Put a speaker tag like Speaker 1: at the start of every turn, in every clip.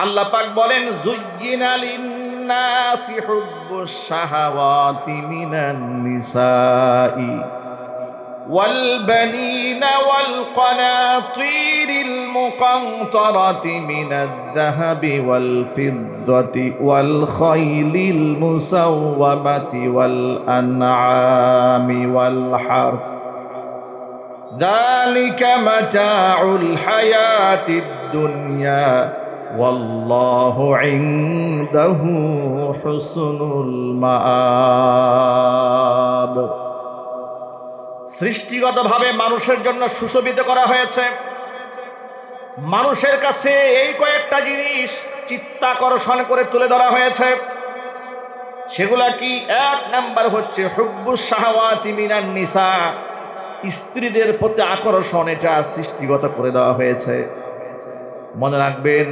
Speaker 1: আল্লাহ পাক বলেন যুয়্যিনা লিন-নাসি হুব্বুশ শাহাওয়াতি মিনান নিসাই ওয়াল বানিনা ওয়াল কানাতিরিল মুকানতারাতি মিনায-যাহাবি ওয়াল ফিদ্দাতি ওয়াল খাইলিল মুসাওওয়ামাতি ওয়াল আনআমি ওয়াল হারথ যালিকা মাতাউল হায়াতিদ দুনিয়া ওয়াল্লাহু ইনদাহু হুসনুল মাআব। সৃষ্টিগতভাবে মানুষের জন্য সুশোভিত করা হয়েছে। মানুষের কাছে এই কয়েকটা জিনিস চিত্তাকর্ষণ করে তুলে ধরা হয়েছে। সেগুলা কি? এক নাম্বার হচ্ছে হুব্বুশ শাহাওয়াতি মিনান নিসা, স্ত্রীদের প্রতি আকর্ষণ, এটা সৃষ্টিগত করে দেওয়া হয়েছে। মনে রাখবেন,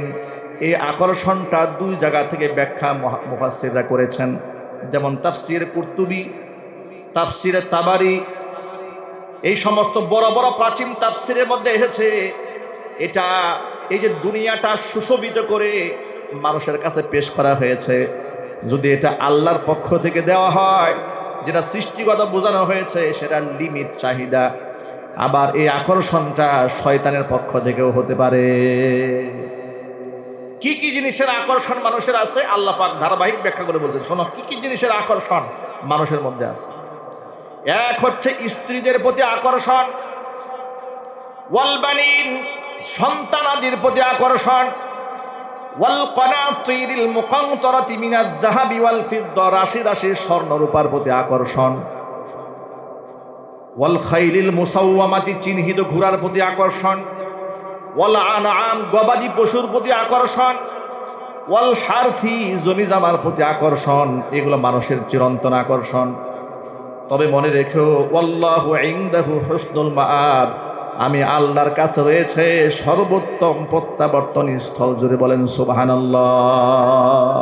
Speaker 1: এই আকর্ষণটা দুই জায়গা থেকে ব্যাখ্যা মুফাসসিররা করেছেন, যেমন তাফসির কুরতুবী, তাফসির তাবারি, এই সমস্ত বড় বড় প্রাচীন তাফসিরের মধ্যে এসেছে এটা এই যে দুনিয়াটা সুশোভিত করে মানুষের কাছে পেশ করা হয়েছে, যদি এটা আল্লাহর পক্ষ থেকে দেওয়া হয়, যেটা সৃষ্টিগত বোঝানো হয়েছে সেটা লিমিট চাহিদা, আবার এই আকর্ষণটা শয়তানের পক্ষ থেকেও হতে পারে। কি কি জিনিসের আকর্ষণ মানুষের আছে আল্লাহ পাক ধারাবাহিক ব্যাখ্যা করে বলছেন। শোনো, কি কি জিনিসের আকর্ষণ মানুষের মধ্যে আছে। এক হচ্ছে স্ত্রীদের প্রতি আকর্ষণ, ওয়াল বানিন, সন্তানাদির প্রতি আকর্ষণ, ওয়াল কানাতিরিল মুকানতারাতি মিনায-যাহাবি ওয়াল ফিদ্দা, রাশি রাশি স্বর্ণ রূপার প্রতি আকর্ষণ, ওয়াল খাইলিল মুসাওওয়ামাতি, চিহ্নিত ঘোড়ার প্রতি আকর্ষণ, ওয়াল আনআম, গবাদি পশুর প্রতি আকর্ষণ, ওয়াল হারথি, জমি জামার প্রতি আকর্ষণ। এগুলো মানুষের চিরন্তন আকর্ষণ। তবে মনে রেখো, ওয়াল্লাহু ইনদাহু হুসনুল মাআব, আমি আল্লাহর কাছে রয়েছে সর্বোত্তম প্রত্যাবর্তন স্থল। জুড়ে বলেন সুবহানাল্লাহ।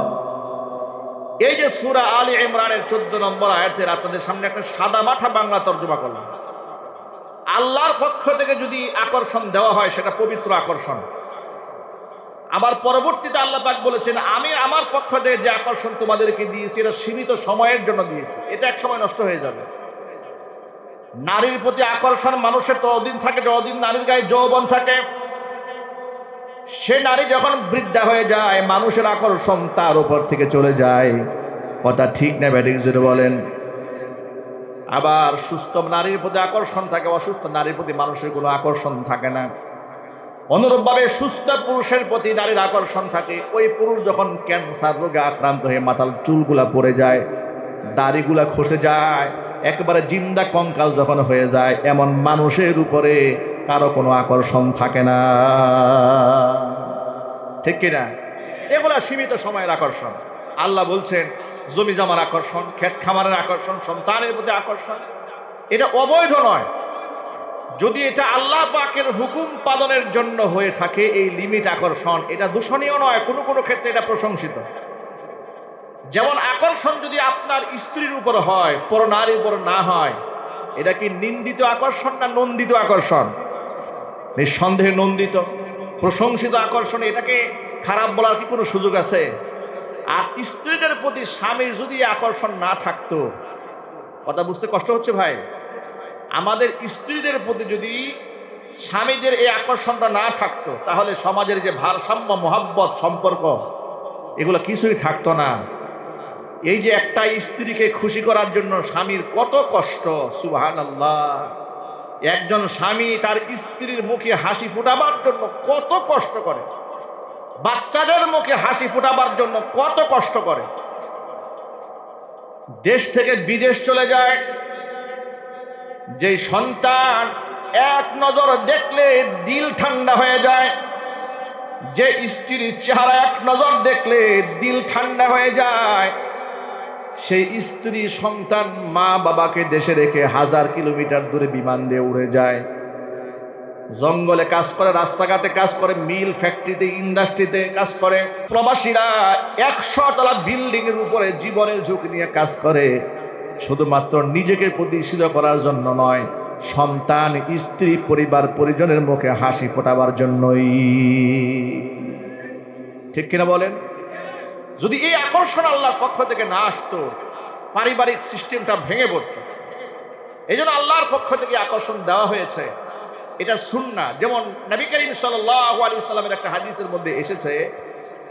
Speaker 1: এই যে সূরা আলে ইমরানের 14 নম্বর আয়াতের আপনাদের সামনে একটা সাদা মাঠা বাংলা তর্জমা করলাম। আল্লাহর পক্ষ থেকে যদি আকর্ষণ দেওয়া হয় সেটা পবিত্র আকর্ষণ। আবার পরবর্তীতে আল্লাহ পাক বলেছেন, আমি আমার পক্ষ থেকে যে আকর্ষণ তোমাদেরকে দিয়েছি এটা সীমিত সময়ের জন্য দিয়েছি, এটা এক সময় নষ্ট হয়ে যাবে। নারীর প্রতি আকর্ষণ মানুষের ততদিন থাকে যতদিন নারীর গায়ে যৌবন থাকে। সে নারী যখন বৃদ্ধা হয়ে যায়, মানুষের আকর্ষণ তার উপর থেকে চলে যায়। কথা ঠিক না ব্যাটিক? জুড়ে বলেন। আবার সুস্থ নারীর প্রতি আকর্ষণ থাকে, অসুস্থ নারীর প্রতি মানুষের কোনো আকর্ষণ থাকে না। অনুরূপভাবে সুস্থ পুরুষের প্রতি নারীর আকর্ষণ থাকে। ওই পুরুষ যখন ক্যান্সার রোগে আক্রান্ত হয়ে মাথার চুলগুলা পড়ে যায়, দাড়িগুলা খসে যায়, একেবারে জিন্দা কঙ্কাল যখন হয়ে যায়, এমন মানুষের উপরে কারো কোনো আকর্ষণ থাকে না। ঠিক কিনা? এগুলা সীমিত সময়ের আকর্ষণ। আল্লাহ বলছেন জমি জামার আকর্ষণ, ক্ষেত খামারের আকর্ষণ, সন্তানের প্রতি আকর্ষণ, এটা অবৈধ নয়। যদি এটা আল্লাহ পাকের হুকুম পালনের জন্য হয়ে থাকে, এই লিমিট আকর্ষণ, এটা দূষণীয় নয়, কোনো কোনো ক্ষেত্রে এটা প্রশংসিত। যেমন আকর্ষণ যদি আপনার স্ত্রীর উপর হয়, পর নারীর উপর না হয়, এটা কি নিন্দিত আকর্ষণ না নন্দিত আকর্ষণ? নিঃসন্দেহে নন্দিত, প্রশংসিত আকর্ষণ। এটাকে খারাপ বলার কি কোনো সুযোগ আছে? আর স্ত্রীদের প্রতি স্বামীর যদি আকর্ষণ না থাকতো, কথা বুঝতে কষ্ট হচ্ছে ভাই, আমাদের স্ত্রীদের প্রতি যদি স্বামীদের এই আকর্ষণটা না থাকতো, তাহলে সমাজের যে ভারসাম্য, মহব্বত, সম্পর্ক, এগুলো কিছুই থাকতো না। এই যে একটা স্ত্রীকে খুশি করার জন্য স্বামীর কত কষ্ট, সুবহানাল্লাহ। একজন স্বামী তার স্ত্রীর মুখে হাসি ফোটাবার জন্য কত কষ্ট করে, বাচ্চাদের মুখে হাসি ফোটাবার জন্য কত কষ্ট করে। দেশ থেকে বিদেশ চলে যায়, যে সন্তান এক নজর দেখলে দিল ঠান্ডা হয়ে যায়, যে স্ত্রীর চেহারা এক নজর দেখলে দিল ঠান্ডা হয়ে যায়, সেই স্ত্রী সন্তান মা বাবাকে দেশে রেখে 1000 কিলোমিটার দূরে বিমান দিয়ে উড়ে যায়। জঙ্গলে কাজ করে, রাস্তাঘাটে কাজ করে, মিল ফ্যাক্টরিতে, ইন্ডাস্ট্রিতে কাজ করে। প্রবাসীরা 100 তলা বিল্ডিং এর উপরে জীবনের ঝুঁকি নিয়ে কাজ করে, শুধুমাত্র নিজেকে প্রতিষ্ঠিত করার জন্য নয়, সন্তান, স্ত্রী, পরিবার পরিজনের মুখে হাসি ফোটাবার জন্যই। ঠিক কিনা বলেন? যদি এই আকর্ষণ আল্লাহর পক্ষ থেকে না আসতো, পারিবারিক সিস্টেমটা ভেঙে পড়তো। এই জন্য আল্লাহর পক্ষ থেকে আকর্ষণ দেওয়া হয়েছে, এটা সুন্নাহ। যেমন নবী করিম সাল্লাল্লাহু আলাইহি ওয়াসাল্লামের একটা হাদিসের মধ্যে এসেছে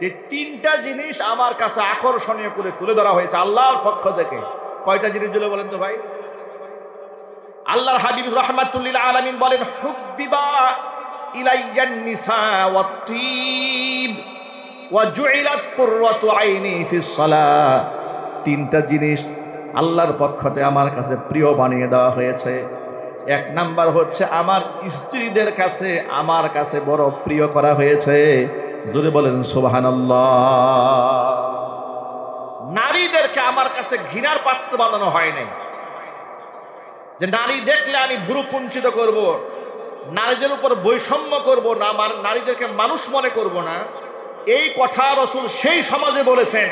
Speaker 1: যে 3টা জিনিস আমার কাছে আকর্ষণীয় করে তুলে ধরা হয়েছে আল্লাহর পক্ষ থেকে। কয়টা জিনিস বলে বলেন তো ভাই? আল্লাহর হাবিব রাহমাতুল লিল আলামিন বলেন, হুব্বিবা ইলাইয়ান নিসা ওয়াত-তিব ওয়া জুইলাত কুররাতু আইনি ফিস সালাহ। 3টা জিনিস আল্লাহর পক্ষ থেকে আমার কাছে প্রিয় বানিয়ে দেওয়া হয়েছে। 1 নাম্বার হচ্ছে আমার স্ত্রীদের কাছে আমার কাছে বড় প্রিয় করা হয়েছে। জোরে বলেন সুবহানাল্লাহ। নারীদেরকে আমার কাছে ঘৃণার পাত্র বানানো হয়নি, যে নারী দেখলে আমি ভ্রু কুঞ্চিত করব, নারীদের উপর বৈষম্য করব না, নারীদেরকে মানুষ মনে করব না। এই কথা রাসূল সেই সমাজে বলেছেন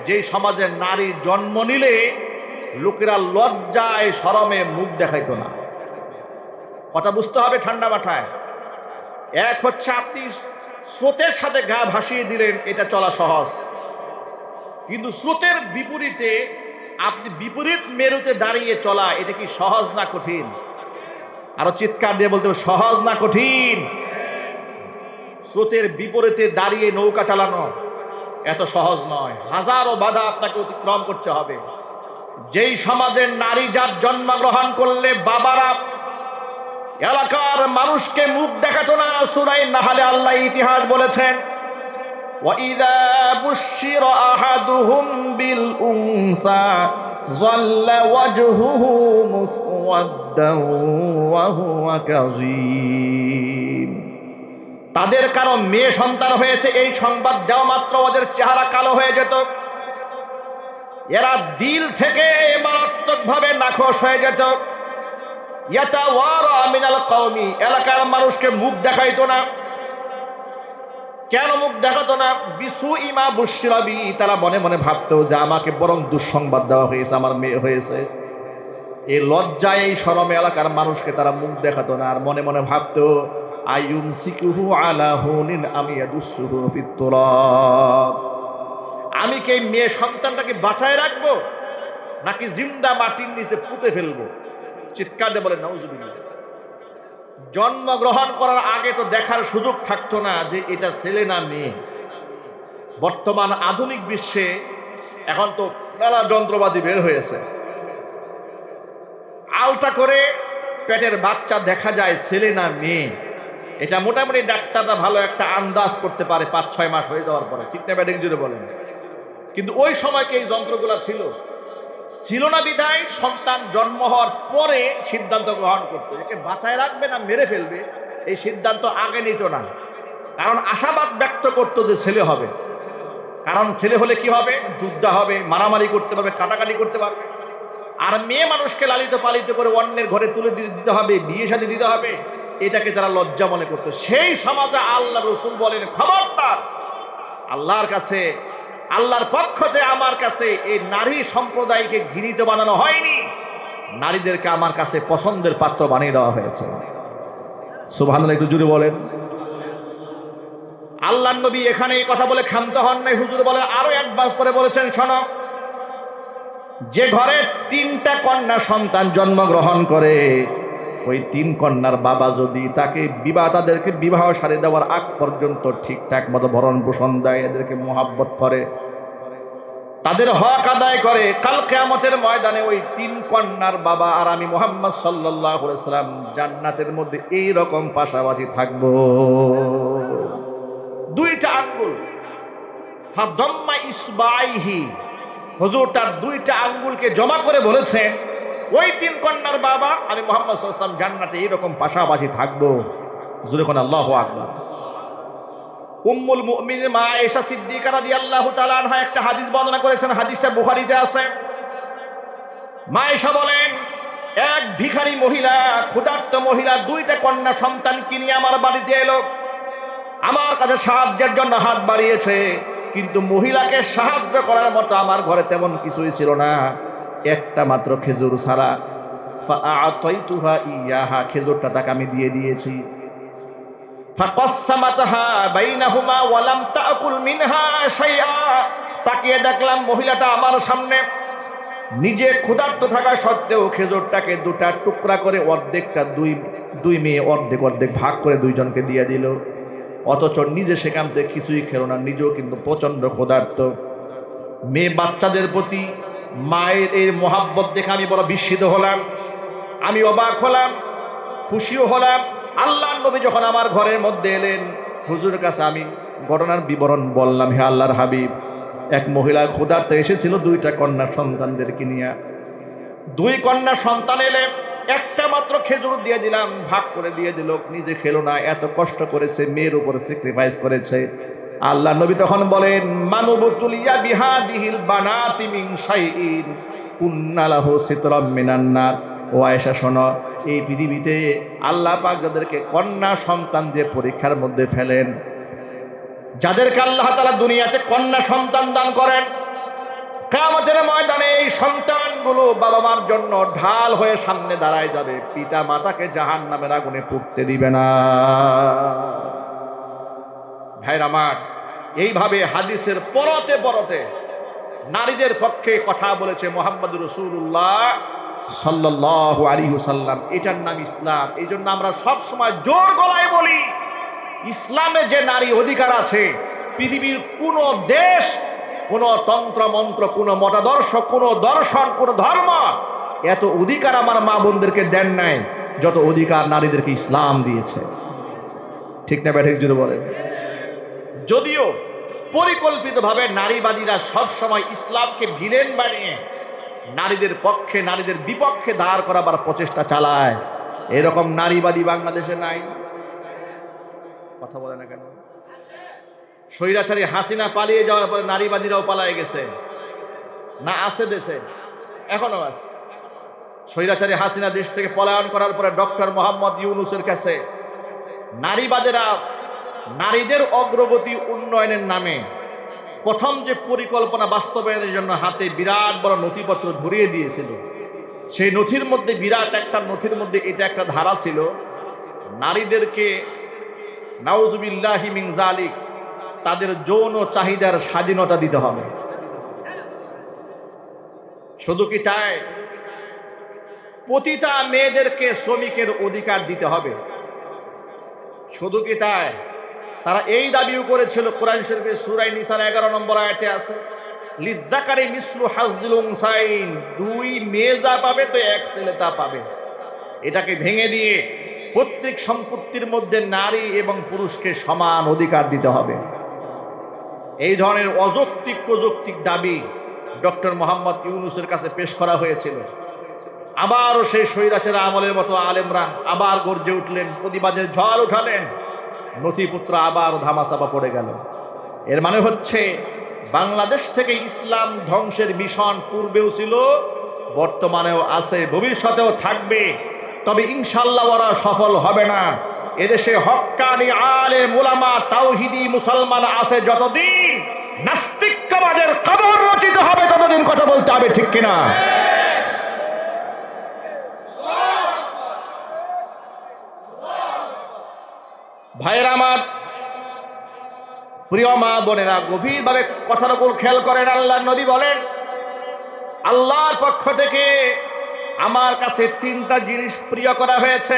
Speaker 1: যে সমাজে নারী জন্ম নিলে লোকেরা লজ্জায় শরমে মুখ দেখাইতো না। কথা বুঝতে হবে ঠান্ডা মাথায়। এক হচ্ছে আপনি স্রোতের সাথে গা ভাসিয়ে দিলেন, এটা চলা সহজ, কিন্তু স্রোতের বিপরীতে আপনি বিপরীত মেরুতে দাঁড়িয়ে চলা, এটা কি সহজ না কঠিন? আরো চিৎকার দিয়ে বলতে হবে, সহজ না কঠিন? স্রোতের বিপরীতে দাঁড়িয়ে নৌকা চালানো এত সহজ নয়, হাজারো বাধা আপনাকে অতিক্রম করতে হবে। যেই সমাজের নারী জাত জন্মগ্রহণ করলে বাবারা এলাকার মানুষকে মুখ দেখাতো না, সূরা নাহলে আল্লাহ ইতিহাস বলেছেন, وَإِذَا بُشِّرَ أَحَدُهُمْ بِالْأُنثَى ظَلَّ وَجْهُهُ مُسْوَدًّا وَهُوَ كَظِيمٌ। তাদের কারো মেয়ে সন্তান হয়েছে এই সংবাদ দেওয়া মাত্র ওদের চেহারা কালো হয়ে যেত, এরা দিল থেকে মারাত্মকভাবে নাখোশ হয়ে যেত। ইয়াতাওয়ারা মিনাল কওমি, এলাকার মানুষকে মুখ দেখাইতো না। কেন মুখ দেখাতো না? বিসুই মা বুশরাবি, তারা মনে মনে ভাবতো যে আমাকে বরং দুঃসংবাদ দেওয়া হয়েছে, আমার মেয়ে হয়েছে। এই লজ্জায় এই শরমে এলাকার মানুষকে তারা মুখ দেখাতো না, আর মনে মনে ভাবতো আইয়ুমসিকুহু আলা হুনিন আম ইয়াদুসসুহু ফিত তুরাব। আমি কি এই মেয়ে সন্তানটাকে বাঁচায় রাখবো নাকি জিন্দা মাটির নিচে পুঁতে ফেলবো? চিৎকার দিয়ে বলেন নাউজুবিল্লাহ। জন্মগ্রহণ করার আগে তো দেখার সুযোগ থাকতো না যে এটা ছেলে না মেয়ে। বর্তমান আধুনিক বিশ্বে এখন তো নানা যন্ত্রপাতি বের হয়েছে, আলতা করে পেটের বাচ্চা দেখা যায় ছেলে না মেয়ে। এটা মোটামুটি ডাক্তাররা ভালো একটা আন্দাজ করতে পারে 5-6 মাস হয়ে যাওয়ার পরে, ঠিক না ব্যাটিং জুড়ে বলেন। কিন্তু ওই সময় কি এই যন্ত্রগুলো ছিল না বিধায় সন্তান জন্ম হওয়ার পরে সিদ্ধান্ত গ্রহণ করতো, একে বাঁচায় রাখবে না মেরে ফেলবে, এই সিদ্ধান্ত আগে নিত না। কারণ আশাবাদ ব্যক্ত করতো যে ছেলে হবে, কারণ ছেলে হলে কি হবে, যুদ্ধ হবে, মারামারি করতে পারবে, কাটাকাটি করতে পারবে। আর মেয়ে মানুষকে লালিত পালিত করে অন্যের ঘরে তুলে দিতে হবে, বিয়ে শাদী দিতে হবে, এটাকে তারা লজ্জা মনে করতো। সেই সমাজে আল্লাহ রাসূল বলেন, খবরদার, আল্লাহর কাছে, আল্লাহর পক্ষ থেকে আমার কাছে এই নারী সম্প্রদায়কে ঘৃণিত বানানো হয়নি, নারীদেরকে আমার কাছে পছন্দের পাত্র বানিয়ে দেওয়া হয়েছে। সুবহানাল্লাহ, একটু জোরে বলেন। আল্লাহর নবী এখানে এই কথা বলে ক্ষান্ত হন নাই, হুজুর বলে আরো অ্যাডভান্স করে বলেছেন, শোনো, যে ঘরে 3টা কন্যা সন্তান জন্মগ্রহণ করে, ওই 3 কন্যার বাবা যদি তাদেরকে বিবাহ সারি দেওয়ার আগ পর্যন্ত ঠিকঠাক মতো ভরণ পোষণ দেয়, এদেরকে মোহাব্বত করে, তাদের হক আদায় করে, কাল কিয়ামতের ময়দানে ওই 3 কন্যার বাবা আর আমি মুহাম্মদ সাল্লাল্লাহু আলাইহি ওয়াসাল্লাম জান্নাতের মধ্যে এই রকম পাশাপাশি থাকবো। 2টা আঙ্গুল, ফাদাম্মা ইসবাইহি, হুজুর তার 2টা আঙ্গুলকে জমা করে বলেছেন, ওই 3 কন্যার বাবা আমি মুহাম্মদ সাল্লাল্লাহু আলাইহি ওয়াসাল্লাম জান্নাতে এইরকম পাশাপাশি থাকবো। জোরে কোন আল্লাহু আকবার। উম্মুল মুমিনিন মা আয়েশা সিদ্দিকা রাদিয়াল্লাহু তাআলা আনহা একটা হাদিস বর্ণনা করেছেন, হাদিসটা বুখারীতে আছে। মা আয়েশা বলেন, এক ভিখারি মহিলা, ক্ষুধার্ত মহিলা 2টা কন্যা সন্তান কিনে আমার বাড়িতে এলো, আমার কাছে সাহায্যের জন্য হাত বাড়িয়েছে, কিন্তু মহিলাকে সাহায্য করার মতো আমার ঘরে তেমন কিছুই ছিল না, একটা মাত্র খেজুর ছাড়া। ফাআতাইতুহা ইয়াহা, খেজুরটা তাকে আমি দিয়ে দিয়েছি। ফাকাসসামাতাহা বাইনাহুমা ওয়া লাম তাকুল মিনহা শাইআ। তাকিয়ে দেখলাম মহিলাটা আমার সামনে নিজে ক্ষুধার্ত থাকা সত্ত্বেও খেজুরটাকে দুটা টুকরা করে অর্ধেকটা দুই মেয়ে অর্ধেক অর্ধেক ভাগ করে দুইজনকে দিয়ে দিল, অথচ নিজে সেখান থেকে কিছুই খেলো না, নিজেও কিন্তু প্রচন্ড ক্ষুধার্ত। মেয়ে বাচ্চাদের প্রতি মায়ের এই মোহাব্বত দেখে আমি বড় বিস্মিত হলাম, আমি অবাক হলাম, খুশিও হলাম। আল্লাহর নবী যখন আমার ঘরের মধ্যে এলেন, হুজুরের কাছে আমি ঘটনার বিবরণ বললাম, হে আল্লাহর হাবিব, এক মহিলা ক্ষুধার্ত এসেছিল দুইটা কন্যা সন্তানদেরকে নিয়ে। দুই কন্যা সন্তান এলে একটা মাত্র খেজুর দিয়ে দিলাম, ভাগ করে দিয়ে দিল, নিজে খেলো না, এত কষ্ট করেছে, মেয়ের উপরে স্যাক্রিফাইস করেছে। আল্লাহ নবী তখন বলেন, মানবতুলিয়া বিহাদিহিল বানাতি মিন শাইইন কুন্না লাহু সিতরাম মিনান নার। ও আয়েশা শোনো, এই পৃথিবীতে আল্লাহ পাক যাদেরকে কন্যা সন্তান দিয়ে পরীক্ষার মধ্যে ফেলেন, যাদেরকে আল্লাহ তাআলা দুনিয়াতে কন্যা সন্তান দান করেন, কিয়ামতের ময়দানে এই সন্তানগুলো বাবা মার জন্য ঢাল হয়ে সামনে দাঁড়ায় যাবে, পিতা মাতাকে জাহান্নামের আগুনে পুড়তে দিবে না। ভাইরা আমার, এইভাবে হাদিসের পরতে পরতে নারীদের পক্ষে কথা বলেছে মুহাম্মদ রাসূলুল্লাহ সাল্লাল্লাহু আলাইহি ওয়াসাল্লাম। এটার নাম ইসলাম। এই জন্য আমরা সব সময় জোর গলায় বলি, ইসলামে যে নারী অধিকার আছে, পৃথিবীর কোন দেশ, কোন তন্ত্র মন্ত্র, কোন মতাদর্শ, কোন দর্শন, কোন ধর্ম এত অধিকার আমার মা বোনদেরকে দেন নাই যত অধিকার নারীদেরকে ইসলাম দিয়েছে। ঠিক না ব্যাঠিক জুড়ে বলেন? যদিও পরিকল্পিতভাবে নারীবাদীরা সবসময় ইসলামকে ভিলেন বানিয়ে নারীদের পক্ষে, নারীদের বিপক্ষে দাঁড় করাবার প্রচেষ্টা চালায়, এরকম নারীবাদী বাংলাদেশে নাই। কথা বলে না কেন? স্বৈরাচারী হাসিনা পালিয়ে যাওয়ার পরে নারীবাদীরাও পালায়ে গেছে না? আছে দেশে, এখনো আছে। স্বৈরাচারী হাসিনা দেশ থেকে পলায়ন করার পরে ডক্টর মোহাম্মদ ইউনূসের কাছে নারীবাদীরা নারীদের অগ্রগতি উন্নয়নের নামে প্রথম যে পরিকল্পনা বাস্তবায়নের জন্য হাতে বিরাট বড় নথিপত্র ধরিয়ে দিয়েছিল, সেই নথির মধ্যে বিরাট একটা নথির মধ্যে এটা একটা ধারা ছিল, নারীদেরকে নাউজুবিল্লাহি মিন যালিক তাদের যৌন চাহিদার স্বাধীনতা দিতে হবে। শুধু কি তাই, প্রতিটা মেয়েদেরকে শ্রমিকের অধিকার দিতে হবে। শুধু কি তাই, তারা এই দাবিও করেছিল, কোরআন শরীফের সূরা নিসার 11 নম্বর আয়াতে আছে, লিযযাকারি মিসলু হাজ্জিল উনসাইন, দুই মেয়ে যা পাবে তো এক ছেলে তা পাবে। এটাকে ভেঙে দিয়ে পৈতৃক সম্পত্তির মধ্যে নারী এবং পুরুষকে সমান অধিকার দিতে হবে। এই ধরনের অযৌক্তিক প্রযুক্তিক দাবি ডক্টর মোহাম্মদ ইউনূসের কাছে পেশ করা হয়েছিল। আবারও সেই স্বৈরাচার আমলের মতো আলেমরা আবার গর্জে উঠলেন, প্রতিবাদের ঝড় উঠালেন, নথিপত্র আবার ধামাচাপা পড়ে গেল। এর মানে হচ্ছে বাংলাদেশ থেকে ইসলাম ধ্বংসের মিশন পূর্বেও ছিল, বর্তমানেও আছে, ভবিষ্যতেও থাকবে। তবে ইনশাআল্লাহ ওরা সফল হবে না। এদেশে হক্কানি আলেম উলামা তাওহীদি মুসলমান আছে যতদিন, নাস্তিক্যবাদের কবর রচিত হবে ততদিন। কথা বলতে হবে, ঠিক কিনা? ভাইয়েরা আমার, প্রিয় মা বোনেরা, গভীরভাবে কথার উপর খেয়াল করেন। আল্লাহর নবী বলেন, আল্লাহর পক্ষ থেকে আমার কাছে তিনটা জিনিস প্রিয় করা হয়েছে।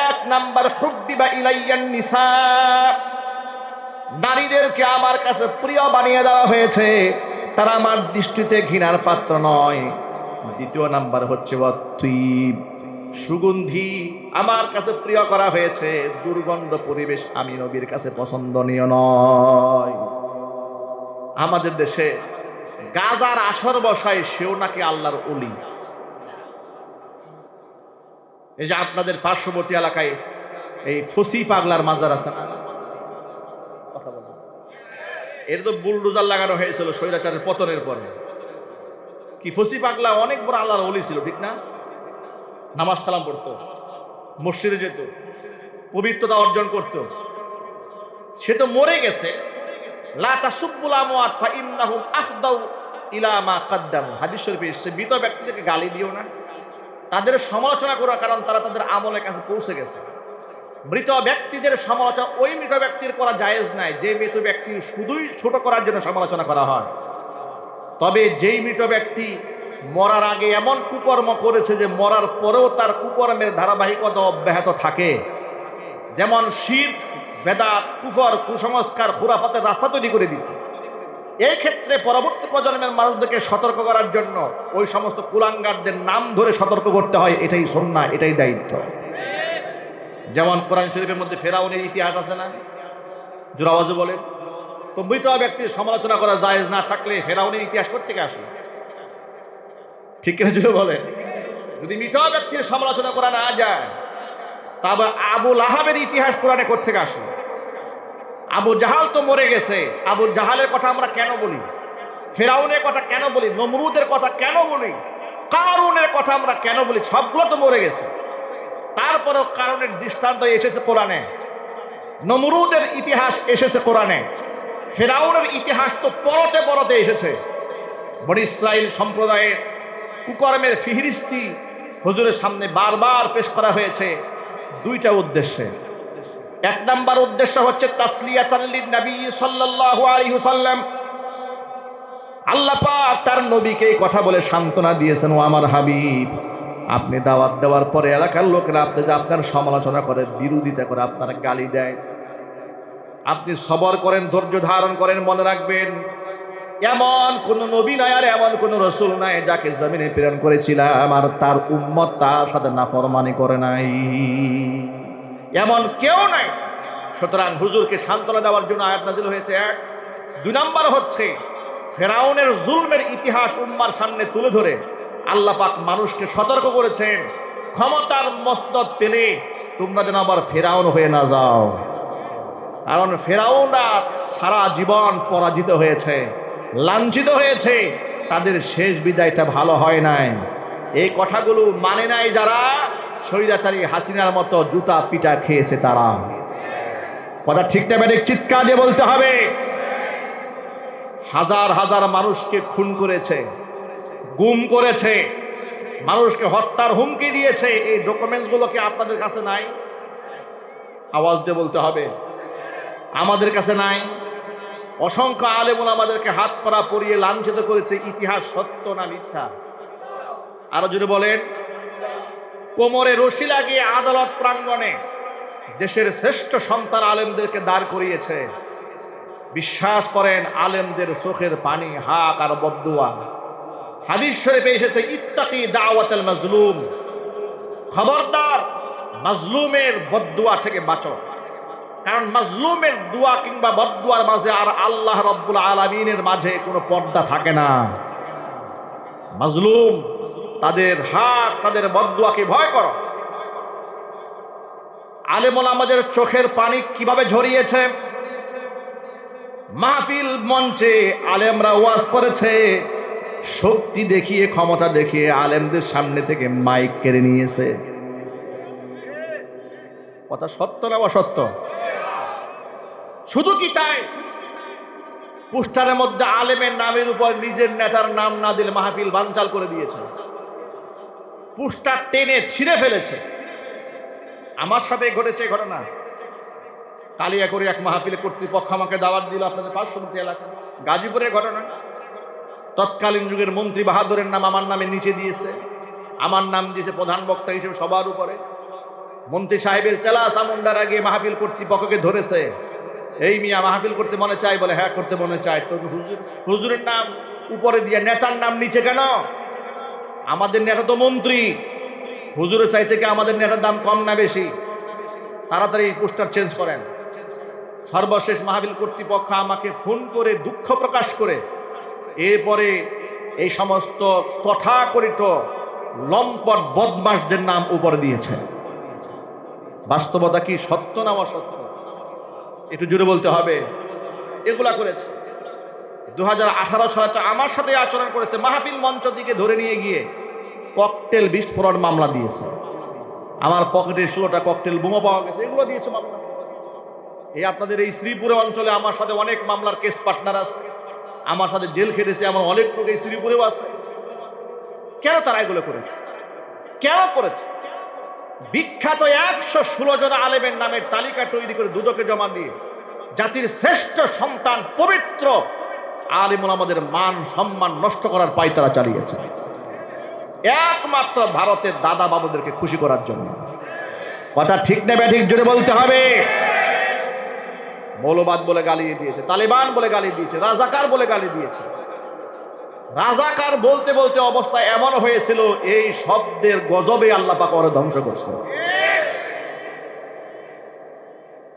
Speaker 1: এক নাম্বার, হুব্বিবা ইলাইয়ান নিসা, নারীদেরকে আমার কাছে প্রিয় বানিয়ে দেওয়া হয়েছে, তারা আমার দৃষ্টিতে ঘৃণার পাত্র নয়। দ্বিতীয় নাম্বার হচ্ছে ওয়াত্তিব, সুগন্ধি আমার কাছে প্রিয় করা হয়েছে, দুর্গন্ধ পরিবেশ আমি নবীর কাছে পছন্দনীয় নয়। আমাদের দেশে গাজার আসর বসায় সেও নাকি আল্লাহর ওলি। এই যে আপনাদের পার্শ্ববর্তী এলাকায় এই ফসি পাগলার মাজার আছে না, কথা বলেন, এর তো বুলডোজার লাগানো হয়েছিল স্বৈরাচারের পতনের পরে। কি ফসি পাগলা অনেক বড় আল্লাহর ওলি ছিল, ঠিক না? নামাজ কালাম পড়তো, মসজিদে যেত, পবিত্রতা অর্জন করত। সে তো মরে গেছে। লা তাসুব্বুল আমওয়াত ফা ইন্নাহুম আফদাউ ইলা মা কদ্দামু, হাদিস শরীফে এসেছে, মৃত ব্যক্তিদেরকে গালি দিও না, তাদের সমালোচনা করো, কারণ তারা তাদের আমলের কাছে পৌঁছে গেছে। মৃত ব্যক্তিদের সমালোচনা ওই মৃত ব্যক্তির করা জায়েজ নাই যে মৃত ব্যক্তি শুধুই ছোট করার জন্য সমালোচনা করা হয়। তবে যেই মৃত ব্যক্তি মরার আগে এমন কুকর্ম করেছে যে মরার পরেও তার কুকর্মের ধারাবাহিকতা অব্যাহত থাকে, যেমন শিরক, বেদাত, কুফর, কুসংস্কার, খুরাফাতের রাস্তা তৈরি করে দিয়েছে, এই ক্ষেত্রে পরবর্তী প্রজন্মের মানুষদেরকে সতর্ক করার জন্য ওই সমস্ত কুলাঙ্গারদের নাম ধরে সতর্ক করতে হয়। এটাই সুন্নাহ, এটাই দায়িত্ব। যেমন কোরআন শরীফের মধ্যে ফেরাউনের ইতিহাস আছে না? জোরে আওয়াজে বলেন তো। মৃত ব্যক্তির সমালোচনা করা জায়েজ না থাকলে ফেরাউনের ইতিহাস কোত্থেকে আসলো? ঠিক কিনা জোরে বলেন? যদি মৃত ব্যক্তির সমালোচনা করা না যায়, তবে আবু লাহাবের ইতিহাস কোরআনে কোত্থেকে আসলো? আবু জাহাল তো মরে গেছে, আবু জাহালের কথা আমরা কেন বলি? ফেরাউনের কথা কেন বলি? নমরুদের কথা কেন বলি? কারুনের কথা আমরা কেন বলি? সবগুলো তো মরে গেছে। তারপরও কারণের দৃষ্টান্ত এসেছে কোরআনে, নমরুদের ইতিহাস এসেছে কোরআনে, ফেরাউনের ইতিহাস তো পরতে পরতে এসেছে। বনি ইসরাইল সম্প্রদায়ের কুকর্মের ফিহরিস্তি হুজুরের সামনে বারবার পেশ করা হয়েছে দুইটা উদ্দেশ্যে। এক নাম্বার উদ্দেশ্য হচ্ছে তাসলিয়াতান লিন নবী সাল্লাল্লাহু আলাইহি ওয়াসাল্লাম। আল্লাহ পাক তার নবীকে এই কথা বলে সান্ত্বনা দিয়েছেন, ও আমার হাবিব, আপনি দাওয়াত দেওয়ার পরে এলাকার লোকেরা আপনি যে আপনার সমালোচনা করে, বিরোধিতা করে, আপনার গালি দেয়, আপনি সবর করেন, ধৈর্য ধারণ করেন। মনে রাখবেন, এমন কোন নবী নাই আর এমন কোন রসুল নাই যাকে জমিনে প্রেরণ করেছিলাম আর তার উম্মত তার সাথে নাফরমানি করে নাই, এমন কেউ নাই। সুতরাং হুজুরকে সান্ত্বনা দেওয়ার জন্য আয়াত নাযিল হয়েছে। এক। দুই নাম্বার হচ্ছে ফেরাউনের জুলমের ইতিহাস উম্মার সামনে তুলে ধরে আল্লাহ পাক মানুষকে সতর্ক করেছেন, ক্ষমতার মসনদ পেলে তোমরা যেন আবার ফেরাউন হয়ে না যাও। কারণ ফেরাউনরা সারা জীবন পরাজিত হয়েছে, লাঞ্ছিত হয়েছে, তাদের শেষ বিদায়টা ভালো হয় নাই। এই কথাগুলো মানে নাই যারা, স্বৈরাচারী হাসিনার মতো জুতা পিটা খেয়েছে তারা। কথা ঠিকটা বেড়ে চিৎকার দিয়ে বলতে হবে। হাজার হাজার মানুষকে খুন করেছে, গুম করেছে, মানুষকে হত্যার হুমকি দিয়েছে। এই ডকুমেন্টসগুলো কি আপনাদের কাছে নাই? আওয়াজ দিয়ে বলতে হবে, আমাদের কাছে নাই। অসংখ্য আলেম আমাদেরকে হাত পা পরিয়ে লাঞ্ছিত করেছে। ইতিহাস সত্য না মিথ্যা? আরো যদি বলেন, কোমরে রশি লাগিয়ে আদালত প্রাঙ্গণে দেশের শ্রেষ্ঠ সন্তান আলেমদেরকে দাঁড় করিয়েছে। বিশ্বাস করেন, আলেমদের চোখের পানি, হাক আর বদদুয়া। হাদিস শরীফে এসেছে, ইত্তাকি দাওয়াতুল মাজলুম, খবরদার মাজলুমের বদদুয়া থেকে বাঁচো। কারণ মাজলুমের দোয়া কিংবা বদদুয়ার মাঝে আর আল্লাহ রাব্বুল আলামিনের মাঝে কোনো পর্দা থাকে না। মাজলুম তাদের হাক, তাদের বদদুয়াকে ভয় করো। আলেম ওলামাদের চোখের পানি কিভাবে ঝরিয়েছে? মাহফিল মঞ্চে আলেমরা ওয়াজ করেছে, শক্তি দেখিয়ে, ক্ষমতা দেখিয়ে আলেমদের সামনে থেকে মাইক কেড়ে নিয়েছে। কথা সত্য না অসত্য? শুধু কি তাই, পোস্টারের মধ্যে আলেমের নামের উপর নিজের নেতার নাম না দিলে মাহফিল বানচাল করে দিয়েছে, পোস্টার টেনে ছিঁড়ে ফেলেছে। আমার সাথে ঘটেছে ঘটনা। কালিয়াকৈর এক মাহফিলে কর্তৃপক্ষ আমাকে দাওয়াত দিল, আপনাদের পার্শ্ববর্তী এলাকা, গাজীপুরের ঘটনা। তৎকালীন যুগের মন্ত্রী বাহাদুরের নাম আমার নামে নিচে দিয়েছে, আমার নাম দিয়েছে প্রধান বক্তা হিসেবে সবার উপরে। মন্ত্রী সাহেবের চেলা চামুন্ডারা গিয়ে মাহফিল কর্তৃপক্ষকে ধরেছে, এই মিয়া মাহফিল করতে মনে চাই? বলে হ্যাঁ করতে মনে চায়। তো হুজুরের নাম উপরে দিয়ে নেতার নাম নিচে কেন? আমাদের নেতা তো মন্ত্রী, হুজুরের চাই থেকে আমাদের নেতার দাম কম না বেশি? তাড়াতাড়ি পোস্টার চেঞ্জ করেন। সর্বশেষ মাহফিল কর্তৃপক্ষ আমাকে ফোন করে দুঃখ প্রকাশ করে এরপরে এই সমস্ত তথাকথিত লম্পট বদমাশদের নাম উপরে দিয়েছে। বাস্তবতা কি সত্য না অসত্য? একটু জোরে বলতে হবে। এগুলা করেছে। 2018 সালে তো আমার সাথে আচরণ করেছে। মাহফিল মঞ্চ দিকে ধরে নিয়ে গিয়ে ককটেল বিস্ফোরণ মামলা দিয়েছে। আমার পকেটে 16টা ককটেল বোমা পাওয়া গেছে, এগুলো দিয়েছে মামলা। এই আপনাদের এই শ্রীপুরে অঞ্চলে আমার সাথে অনেক মামলার কেস পার্টনার আছে, আমার সাথে জেল খেটেছে, আমার অনেক লোক এই শ্রীপুরেও আছে। কেন তারা এগুলো করেছে? কেন করেছে? বিখ্যাত 116 জন আলেমের নামের তালিকা তৈরি করে দুদকে জমা দিয়ে জাতির শ্রেষ্ঠ সন্তান পবিত্র আলিমুল আমাদের মান সম্মান নষ্ট করার পায়তারা চালিয়েছে একমাত্র ভারতের দাদা বাবুদেরকে খুশি করার জন্য। কথা ঠিক না ব্যাঠিক জোরে বলতে হবে। মৌলবাদ বলে গালি দিয়েছে, তালিবান বলে গালি দিয়েছে, রাজাকার বলে গালি দিয়েছে। রাজাকার বলতে বলতে অবস্থা এমন হয়েছিল এই শব্দের গজবে আল্লাহ পাক ওরে ধ্বংস করছে।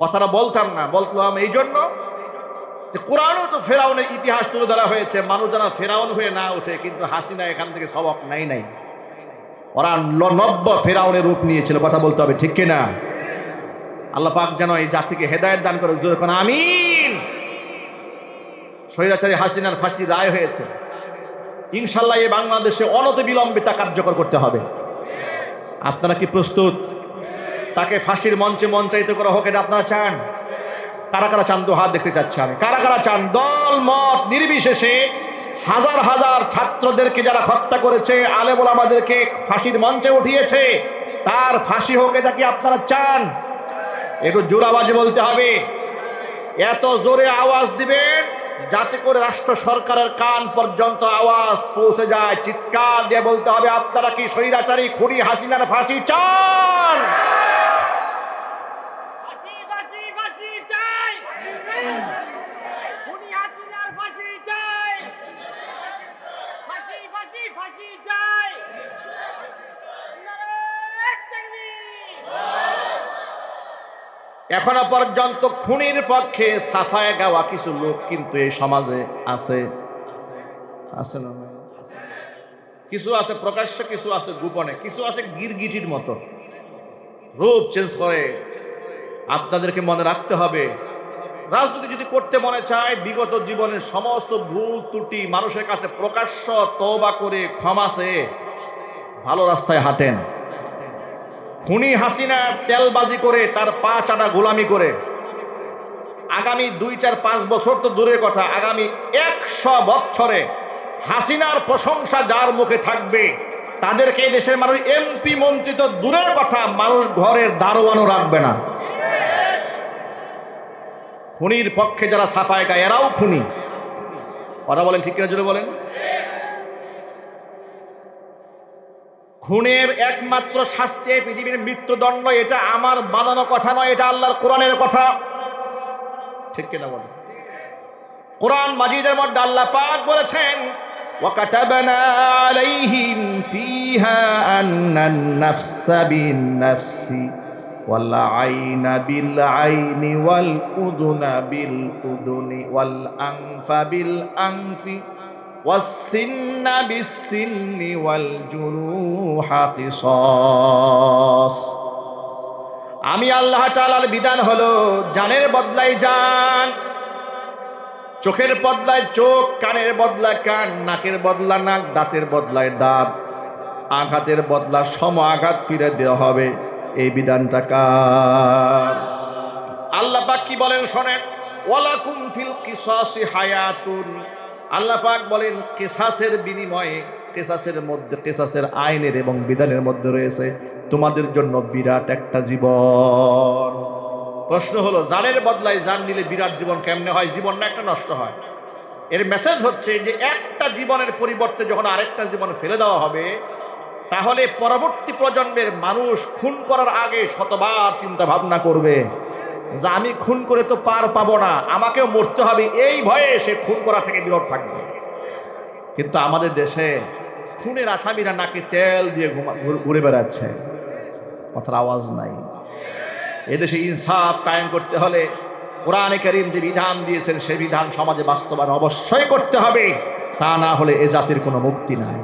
Speaker 1: কথাটা বলতাম না, বলতাম এই জন্য যে কোরআনও তো ফেরাউনের ইতিহাস তুলে ধরা হয়েছে। মানুষ যেন ফেরাউন হয়ে না ওঠে, কিন্তু হাসিনা এখান থেকে সবক নাই। ওরা নব্য ফেরাউনের রূপ নিয়েছিল। কথা বলতে হবে ঠিক কিনা? আল্লাহ পাক যেন এই জাতিকে হেদায়েত দান করে, জোরে কোন আমিন। স্বৈরাচারী হাসিনার ফাঁসির রায় হয়েছে, ইনশাল্লাহ এই বাংলাদেশে অনতিবিলম্বে তা কার্যকর করতে হবে। আপনারা কি প্রস্তুত? তাকে ফাঁসির মঞ্চে মঞ্চায়িত করা হোক, এটা আপনারা চান? কারা কারা চান? তো হাত দেখতে চাচ্ছি আমি। কারা কারা চান? দল মত নির্বিশেষে হাজার হাজার ছাত্রদেরকে যারা হত্যা করেছে, আলেমুল আমাদেরকে ফাঁসির মঞ্চে উঠিয়েছে, তার ফাঁসি হোক, এটা কি আপনারা চান? একটু জোর আওয়াজে বলতে হবে। এত জোরে আওয়াজ দিবেন যাতে করে রাষ্ট্র সরকারের কান পর্যন্ত আওয়াজ পৌঁছে যায়। চিৎকার দিয়ে বলতে হবে, আপনারা কি স্বৈরাচারী খুনি হাসিনার ফাঁসি চান? এখনো পর্যন্ত খুনির পক্ষে সাফায় গাওয়া কিছু লোক কিন্তু এই সমাজে আছে না? কিছু আছে প্রকাশ্যে, কিছু আছে গোপনে, কিছু আছে গিরগিটির মতো রূপ চেঞ্জ করে। আপনাদেরকে মনে রাখতে হবে, রাজনীতি যদি করতে মনে চায়, বিগত জীবনের সমস্ত ভুল ত্রুটি মানুষের কাছে প্রকাশ্য তওবা করে ক্ষমা চেয়ে ভালো রাস্তায় হাঁটেন। খুনি হাসিনা তেলবাজি করে, তার পা চাটা গোলামি করে আগামী 2, 4, 5 বছর তো দূরের কথা, আগামী 100 বছরে হাসিনার প্রশংসা যার মুখে থাকবে তাদেরকে দেশের মানুষ এমপি মন্ত্রী তো দূরের কথা, মানুষ ঘরের দারোয়ানও রাখবে না। খুনির পক্ষে যারা সাফায় গায় এরাও খুনি। কথা বলেন ঠিক কিনা? জোরে বলেন। খুনের একমাত্র শাস্তি পৃথিবীর মৃত্যুদণ্ড। এটা আমার বানানো কথা নয়, এটা আল্লাহর কোরআনের কথা। ঠিক কিনা বলেন? কোরআন মাজিদের মধ্যে আল্লাহ পাক বলেছেন, ওয়াকাতাবনা আলাইহিম ফিহা আন্নান নাফসা বিন-নাফসি ওয়াল আইনা বিল আইনি ওয়াল উযুনা বিল উযুনি ওয়াল আনফা বিল আনফি والسن بالسن والجروح قصاص। আমি আল্লাহ তাআলার বিধান হলো জানের বদলায় জান, চোখের বদলায় চোখ, কানের বদলায় কান, নাকের বদলা নাক, দাঁতের বদলায় দাঁত, আঘাতের বদলা সম আঘাত ফিরে দেওয়া হবে। এই বিধানটা কার? আল্লাহ পাক কি বলেন শোনেন, ওয়ালাকুম ফিল কিসাসি হায়াতুন। আল্লাহ পাক বলেন কিসাসের বিনিময়ে, কিসাসের মধ্যে, কিসাসের আইনের এবং বিধানের মধ্যে রয়েছে তোমাদের জন্য বিরাট একটা জীবন। প্রশ্ন হলো, জানের বদলায় জান নিলে বিরাট জীবন কেমনে হয়? জীবন না একটা নষ্ট হয়। এর মেসেজ হচ্ছে যে একটা জীবনের পরিবর্তে যখন আরেকটা জীবন ফেলে দেওয়া হবে, তাহলে পরবর্তী প্রজন্মের মানুষ খুন করার আগে শতবার চিন্তা ভাবনা করবে যে আমি খুন করে তো পার পাবো না, আমাকেও মরতে হবে, এই ভয়ে সে খুন করা থেকে বিরত থাকবে। কিন্তু আমাদের দেশে খুনের আসামিরা নাকি তেল দিয়ে ঘুরে বেড়াচ্ছে, কথার আওয়াজ নাই। এদেশে ইনসাফ কায়েম করতে হলে কোরআনে কারীম যে বিধান দিয়েছেন সেই বিধান সমাজে বাস্তবায়ন অবশ্যই করতে হবে, তা না হলে এ জাতির কোনো মুক্তি নাই।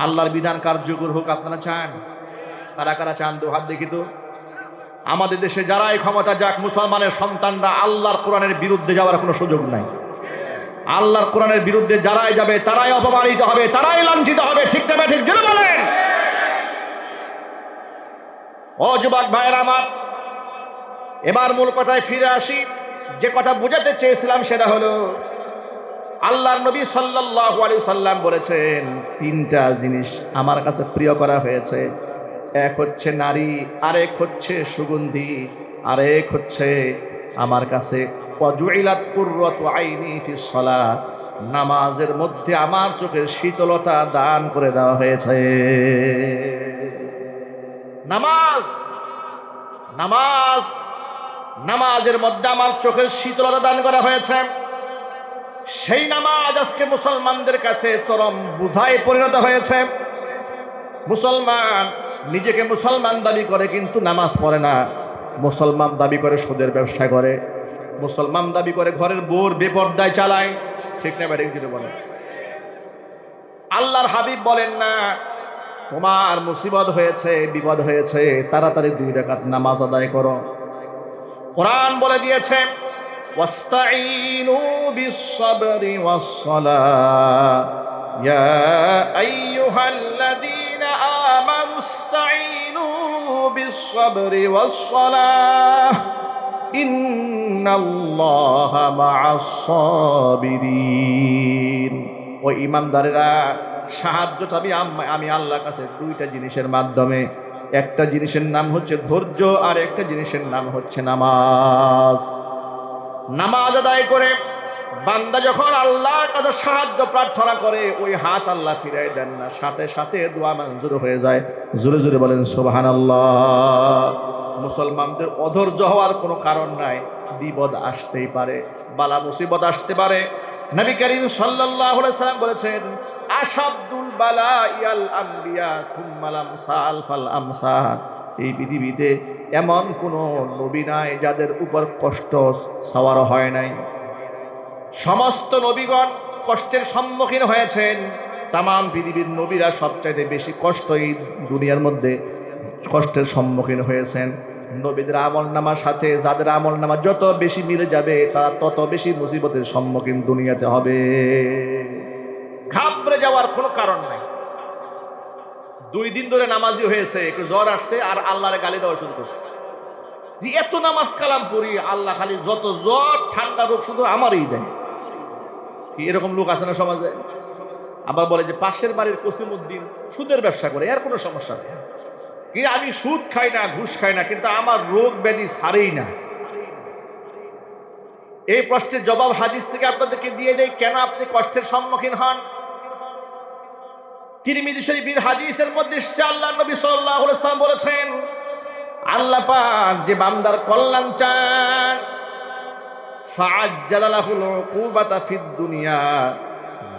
Speaker 1: আল্লাহর বিধান কার্যকর হোক আপনারা চান? কারা কারা চান? দু হাত দেখি তো। আমাদের দেশে যারাই ক্ষমতা যাক, মুসলমানের সন্তানরা আল্লাহর কোরআনের বিরুদ্ধে যাওয়ার কোনো সুযোগ নাই। আল্লাহর কোরআনের বিরুদ্ধে যারাই যাবে তারাই অপমানিত হবে, তারাই লাঞ্ছিত হবে। ঠিক না ঠিক জেনে বলেন। ও যুবক ভাইয়েরা আমার, এবার মূল কথায় ফিরে আসি। যে কথা বুঝাতে চেয়েছিলাম সেটা হলো, আল্লাহর নবী সাল্লাল্লাহু আলাইহি সাল্লাম বলেছেন, তিনটা জিনিস আমার কাছে প্রিয় করা হয়েছে, এক হচ্ছে নারী, আরেক হচ্ছে সুগন্ধি, আরেক হচ্ছে আমার কাছে ওয়াজুইলাত কুররাতু আইনি ফিস সালাত, নামাজের মধ্যে আমার চোখের শীতলতা দান করে দেওয়া হয়েছে। নামাজ নামাজ নামাজের মধ্যে আমার চোখের শীতলতা দান করা হয়েছে। সেই নামাজ আজকে মুসলমানদের কাছে চরম বোঝায় পরিণত হয়েছে। মুসলমান নিজেকে মুসলমান দাবি করে কিন্তু নামাজ পড়ে না। মুসলমান দাবি করে সুদের ব্যবসা করে, মুসলমান দাবি করে ঘরের বোর বেপর্দায় চালায়। ঠিক না ব্যাটিং যদি বলেন? আল্লাহর হাবিব বলেন না তোমার মুসিবত হয়েছে, বিপদ হয়েছে, তাড়াতাড়ি 2 রাকাত নামাজ আদায় করো। কোরআন বলে দিয়েছে ওয়াস্তাঈনু বিস-সাবরি ওয়াস-সালাহ ইয়া আইয়ুহাল্লাযীনা আমানু ইসতাঈনু বিস-সাবরি ওয়াস-সালাহ ইন্নাল্লাহা মা'আস-সাবিরিন। ও ঈমানদারেরা, সাহায্য চাবি আমি আল্লাহর কাছে 2টা জিনিসের মাধ্যমে। একটা জিনিসের নাম হচ্ছে ধৈর্য, আর একটা জিনিসের নাম হচ্ছে নামাজ। নামাজ আদায় করে বান্দা যখন আল্লাহর কাছে সাহায্য প্রার্থনা করে, ওই হাত আল্লাহ ফিরাই দেন না, সাথে সাথে দোয়া মঞ্জুর হয়ে যায়। জোরে জোরে বলেন সুবহানাল্লাহ। মুসলমানদের অধৈর্য হওয়ার কোনো কারণ নাই। বিপদ আসতেই পারে, বালা মুসিবত আসতে পারে। নবী করিম সাল্লাল্লাহু আলাইহি সাল্লাম বলেছেন আশাদুল বালা ইয়াল আম্বিয়া সুম্মাল আমসাল ফাল আমসাল। এই পৃথিবীতে এমন কোনো নবী নাই যাদের উপর কষ্ট সওয়ার হয় নাই। সমস্ত নবীগণ কষ্টের সম্মুখীন হয়েছেন। তামাম পৃথিবীর নবীরা সবচাইতে বেশি কষ্ট এই দুনিয়ার মধ্যে কষ্টের সম্মুখীন হয়েছেন। নবীদের আমলনামার সাথে যাদের আমলনামা যত বেশি মিলে যাবে, তারা তত বেশি মুসিবতের সম্মুখীন দুনিয়াতে হবে। ঘাবড়ে যাওয়ার কোনো কারণ নাই। 2 দিন ধরে নামাজি হয়েছে, একটু জ্বর আসছে আর আল্লাহরে গালি দেওয়া শুরু করছে যে এত নামাজ কালাম পড়ি, আল্লাহ খালি যত জ্বর ঠান্ডা রোগ শুধু আমারই দেয়। কি এরকম লোক আছে না সমাজে? আবার বলে যে পাশের বাড়ির কসিমউদ্দিন সুদের ব্যবসা করে, এর কোনো সমস্যা নেই। কি আমি সুদ খাই না, ঘুষ খাই না, কিন্তু আমার রোগ ব্যাধি ছাড়েই না। এই প্রশ্নের জবাব হাদিস থেকে আপনাদেরকে দিয়ে দেয়, কেন আপনি কষ্টের সম্মুখীন হন। তিরমিজি শরীফের হাদিসের মধ্যে আল্লাহর নবী সাল্লাল্লাহু আলাইহি ওয়াসাল্লাম বলেছেন, আল্লাহ পাক যে বান্দার কল্যাণ চান, ফাআজ্জালা লাহুল উকুবাতা ফিদ দুনিয়া,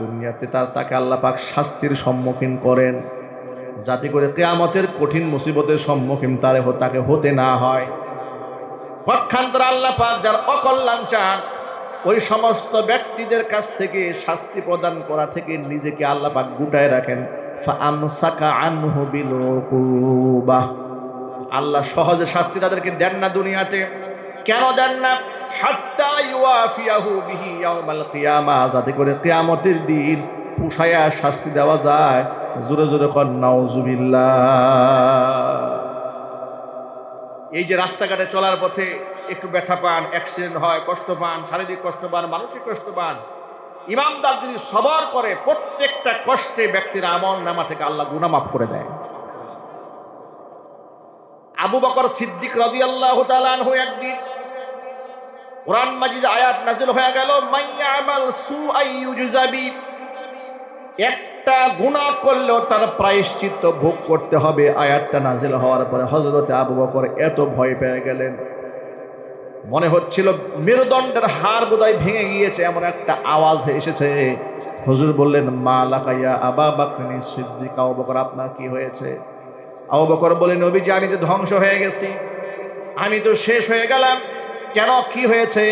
Speaker 1: দুনিয়াতে তাকে আল্লাহ পাক শাস্তির সম্মুখীন করেন, যাতে করে কিয়ামতের কঠিন মুসিবতের সম্মুখীন তাকে হতে না হয়। পক্ষান্তরে আল্লাহ পাক যার অকল্যাণ চান, ওই সমস্ত ব্যক্তিদের কাছ থেকে শাস্তি প্রদান করা থেকে নিজেকে আল্লাহ পাক গুটায় রাখেন। ফাআমসাকা আনহু বিল উকুবাহ, আল্লাহ সহজে শাস্তি তাদেরকে দেন না দুনিয়াতে। কেন দেন না? হাত্তা ইউআফিয়াহু বিহি ইয়াউমাল কিয়ামা, যাতে করে কিয়ামতের দিন পুষায়া শাস্তি দেওয়া যায়। জোরে জোরে কর নাউজুবিল্লাহ। এই যে রাস্তাঘাটে চলার পথে একটু ব্যথা পান, অ্যাক্সিডেন্ট হয়, কষ্ট পান, শারীরিক কষ্ট পান, মানসিক কষ্ট পান, ইমানদার যদি সবর করে, প্রত্যেকটা কষ্টে ব্যক্তির আমলনামা থেকে আল্লাহ গুনাহ মাফ করে দেয়। আবু বকর সিদ্দিক রাদিয়াল্লাহু তাআলা আনহু একদিন কোরআন মাজিদে আয়াত নাযিল হয়ে গেল, মাইয়ামাল সুআই ইউজজাবি, একটা গুনাহ করলেও তার প্রায়শ্চিত্ত ভোগ করতে হবে। আয়াতটা নাযিল হওয়ার পরে হযরতে আবু বকর এত ভয় পেয়ে গেলেন, মনে হচ্ছিল মেরুদণ্ডের হাড় বোধহয় ভেঙে গিয়েছে, এমন একটা আওয়াজ এসেছে। হুজুর বললেন, মা লাকা ইয়া আবা বকর সিদ্দিক, আবু বকর আপনার কি হয়েছে? আবু বকর বলেন, নবীজি আমি তো ধ্বংস হয়ে গেছি, আমি তো শেষ হয়ে গেলাম। কেন, কি হয়েছে?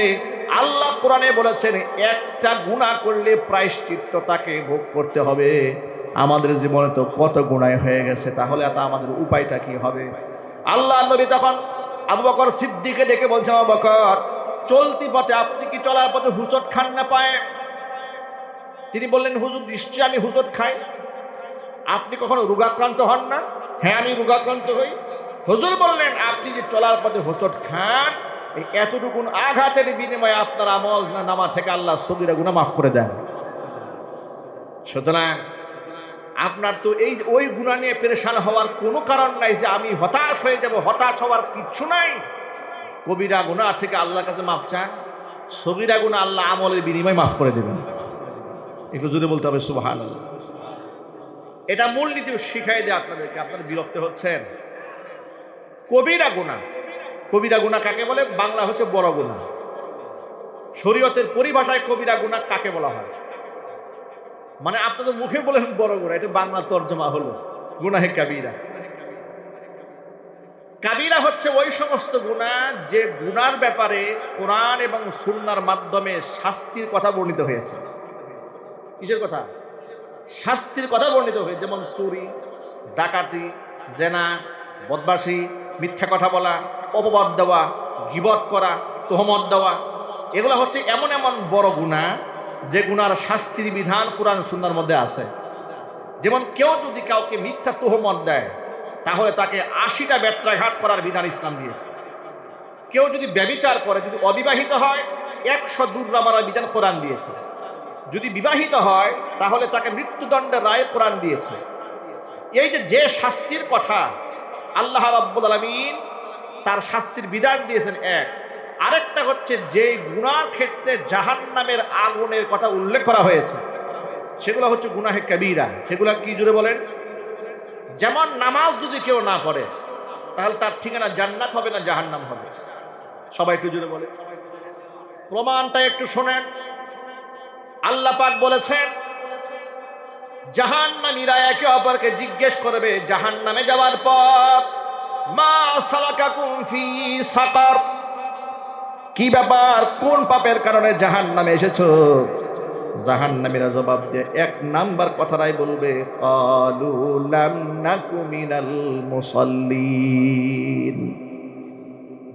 Speaker 1: আল্লাহ কোরআনে বলেছেন একটা গুনাহ করলে প্রায়শ্চিত্ত তাকে ভোগ করতে হবে। আমাদের জীবনে তো কত গুনাহ হয়ে গেছে, তাহলে এত আমাদের উপায়টা কি হবে? আল্লাহ নবী তখন আবু বকর সিদ্দিককে ডেকে বলছেন, আবু বকর চলতি পথে আপনি কি চলার পথে হুঁচট খান না পায়ে? তিনি বললেন, হুজুর নিশ্চয় আমি হুঁচট খাই। আপনি কখনো রোগাক্রান্ত হন না? হ্যাঁ আমি রোগাক্রান্ত হই। হুজুর বললেন, আপনি যে চলার পথে হুঁচট খান, এই এতটুকুন আঘাতের বিনিময়ে আপনার আমল নামা থেকে আল্লাহ সগীরা গুনাহ মাফ করে দেন। সুতরাং আপনার তো এই ওই গুনাহ নিয়ে পেরেশান হওয়ার কোনো কারণ নাই যে আমি হতাশ হয়ে যাব, হতাশ হওয়ার কিচ্ছু নাই। কবিরা গুনাহ থেকে আল্লাহর কাছে মাপ চান, সগীরা গুনাহ আল্লাহ আমলের বিনিময়ে মাফ করে দেবেন। একটু জোরে বলতে হবে সুবহানাল্লাহ। এটা মূলনীতি শিখাই দেয় আপনাদেরকে, আপনারা বিরক্ত হচ্ছেন। কবিরা গুনাহ, কবিরা গুনাহ কাকে বলে? বাংলা হচ্ছে বড় গুনাহ। শরীয়তের পরিভাষায় কবিরা গুনাহ কাকে বলা হয়? মানে আপনাদের মুখে বলেন বড় গুনাহ, এটা বাংলা তর্জমা হলো গুনাহে কাবীরা। কাবীরা হচ্ছে ওই সমস্ত গুনাহ যে গুনার ব্যাপারে কোরআন এবং সুন্নাহর মাধ্যমে শাস্তির কথা বর্ণিত হয়েছে। কিসের কথা? শাস্তির কথা বর্ণিত হয়েছে। যেমন চুরি, ডাকাতি, জেনা, বদমাশি, মিথ্যা কথা বলা, অপবাদ দেওয়া, গীবত করা, তোহমত দেওয়া, এগুলো হচ্ছে এমন এমন বড় গুনাহ যে গুনার শাস্তির বিধান কোরআন সুন্নাহর মধ্যে আছে। যেমন কেউ যদি কাউকে মিথ্যা তোহমত দেয় তাহলে তাকে ৮০টা বেত্রাঘাত করার বিধান ইসলাম দিয়েছে। কেউ যদি ব্যভিচার করে, যদি অবিবাহিত হয় ১০০ দুর্রা মারার বিধান কোরআন দিয়েছে। যদি বিবাহিত হয় তাহলে তাকে মৃত্যুদণ্ডের রায় কোরআন দিয়েছে। এই যে শাস্তির কথা আল্লাহ রাব্বুল আলামিন তার শাস্তির বিধান দিয়েছেন এক, আরেকটা হচ্ছে যে গুনার ক্ষেত্রে জাহান্নামের আগুনের কথা উল্লেখ করা হয়েছে সেগুলো হচ্ছে গুনাহে কাবীরা। সেগুলো কি জুড়ে বলেন? যেমন নামাজ যদি কেউ না পড়ে তাহলে তার ঠিকানা জান্নাত হবে না জাহান্নাম হবে। সবাই একটু জুড়ে বলে। প্রমাণটা একটু শোনেন। আল্লাহ পাক বলেছেন জাহান্নামীরা একে অপরকে জিজ্ঞেস করবে জাহান্নামে যাওয়ার পর, মা সালাকাকুম ফি সাকার, কি ব্যাপার, কোন পাপের কারণে জাহান্নামে এসেছো? জাহান্নামীরা জবাব দিয়ে ১ নাম্বার কথাটাই বলবে, ক্বালু লাম নাকু মিনাল মুসাল্লিন।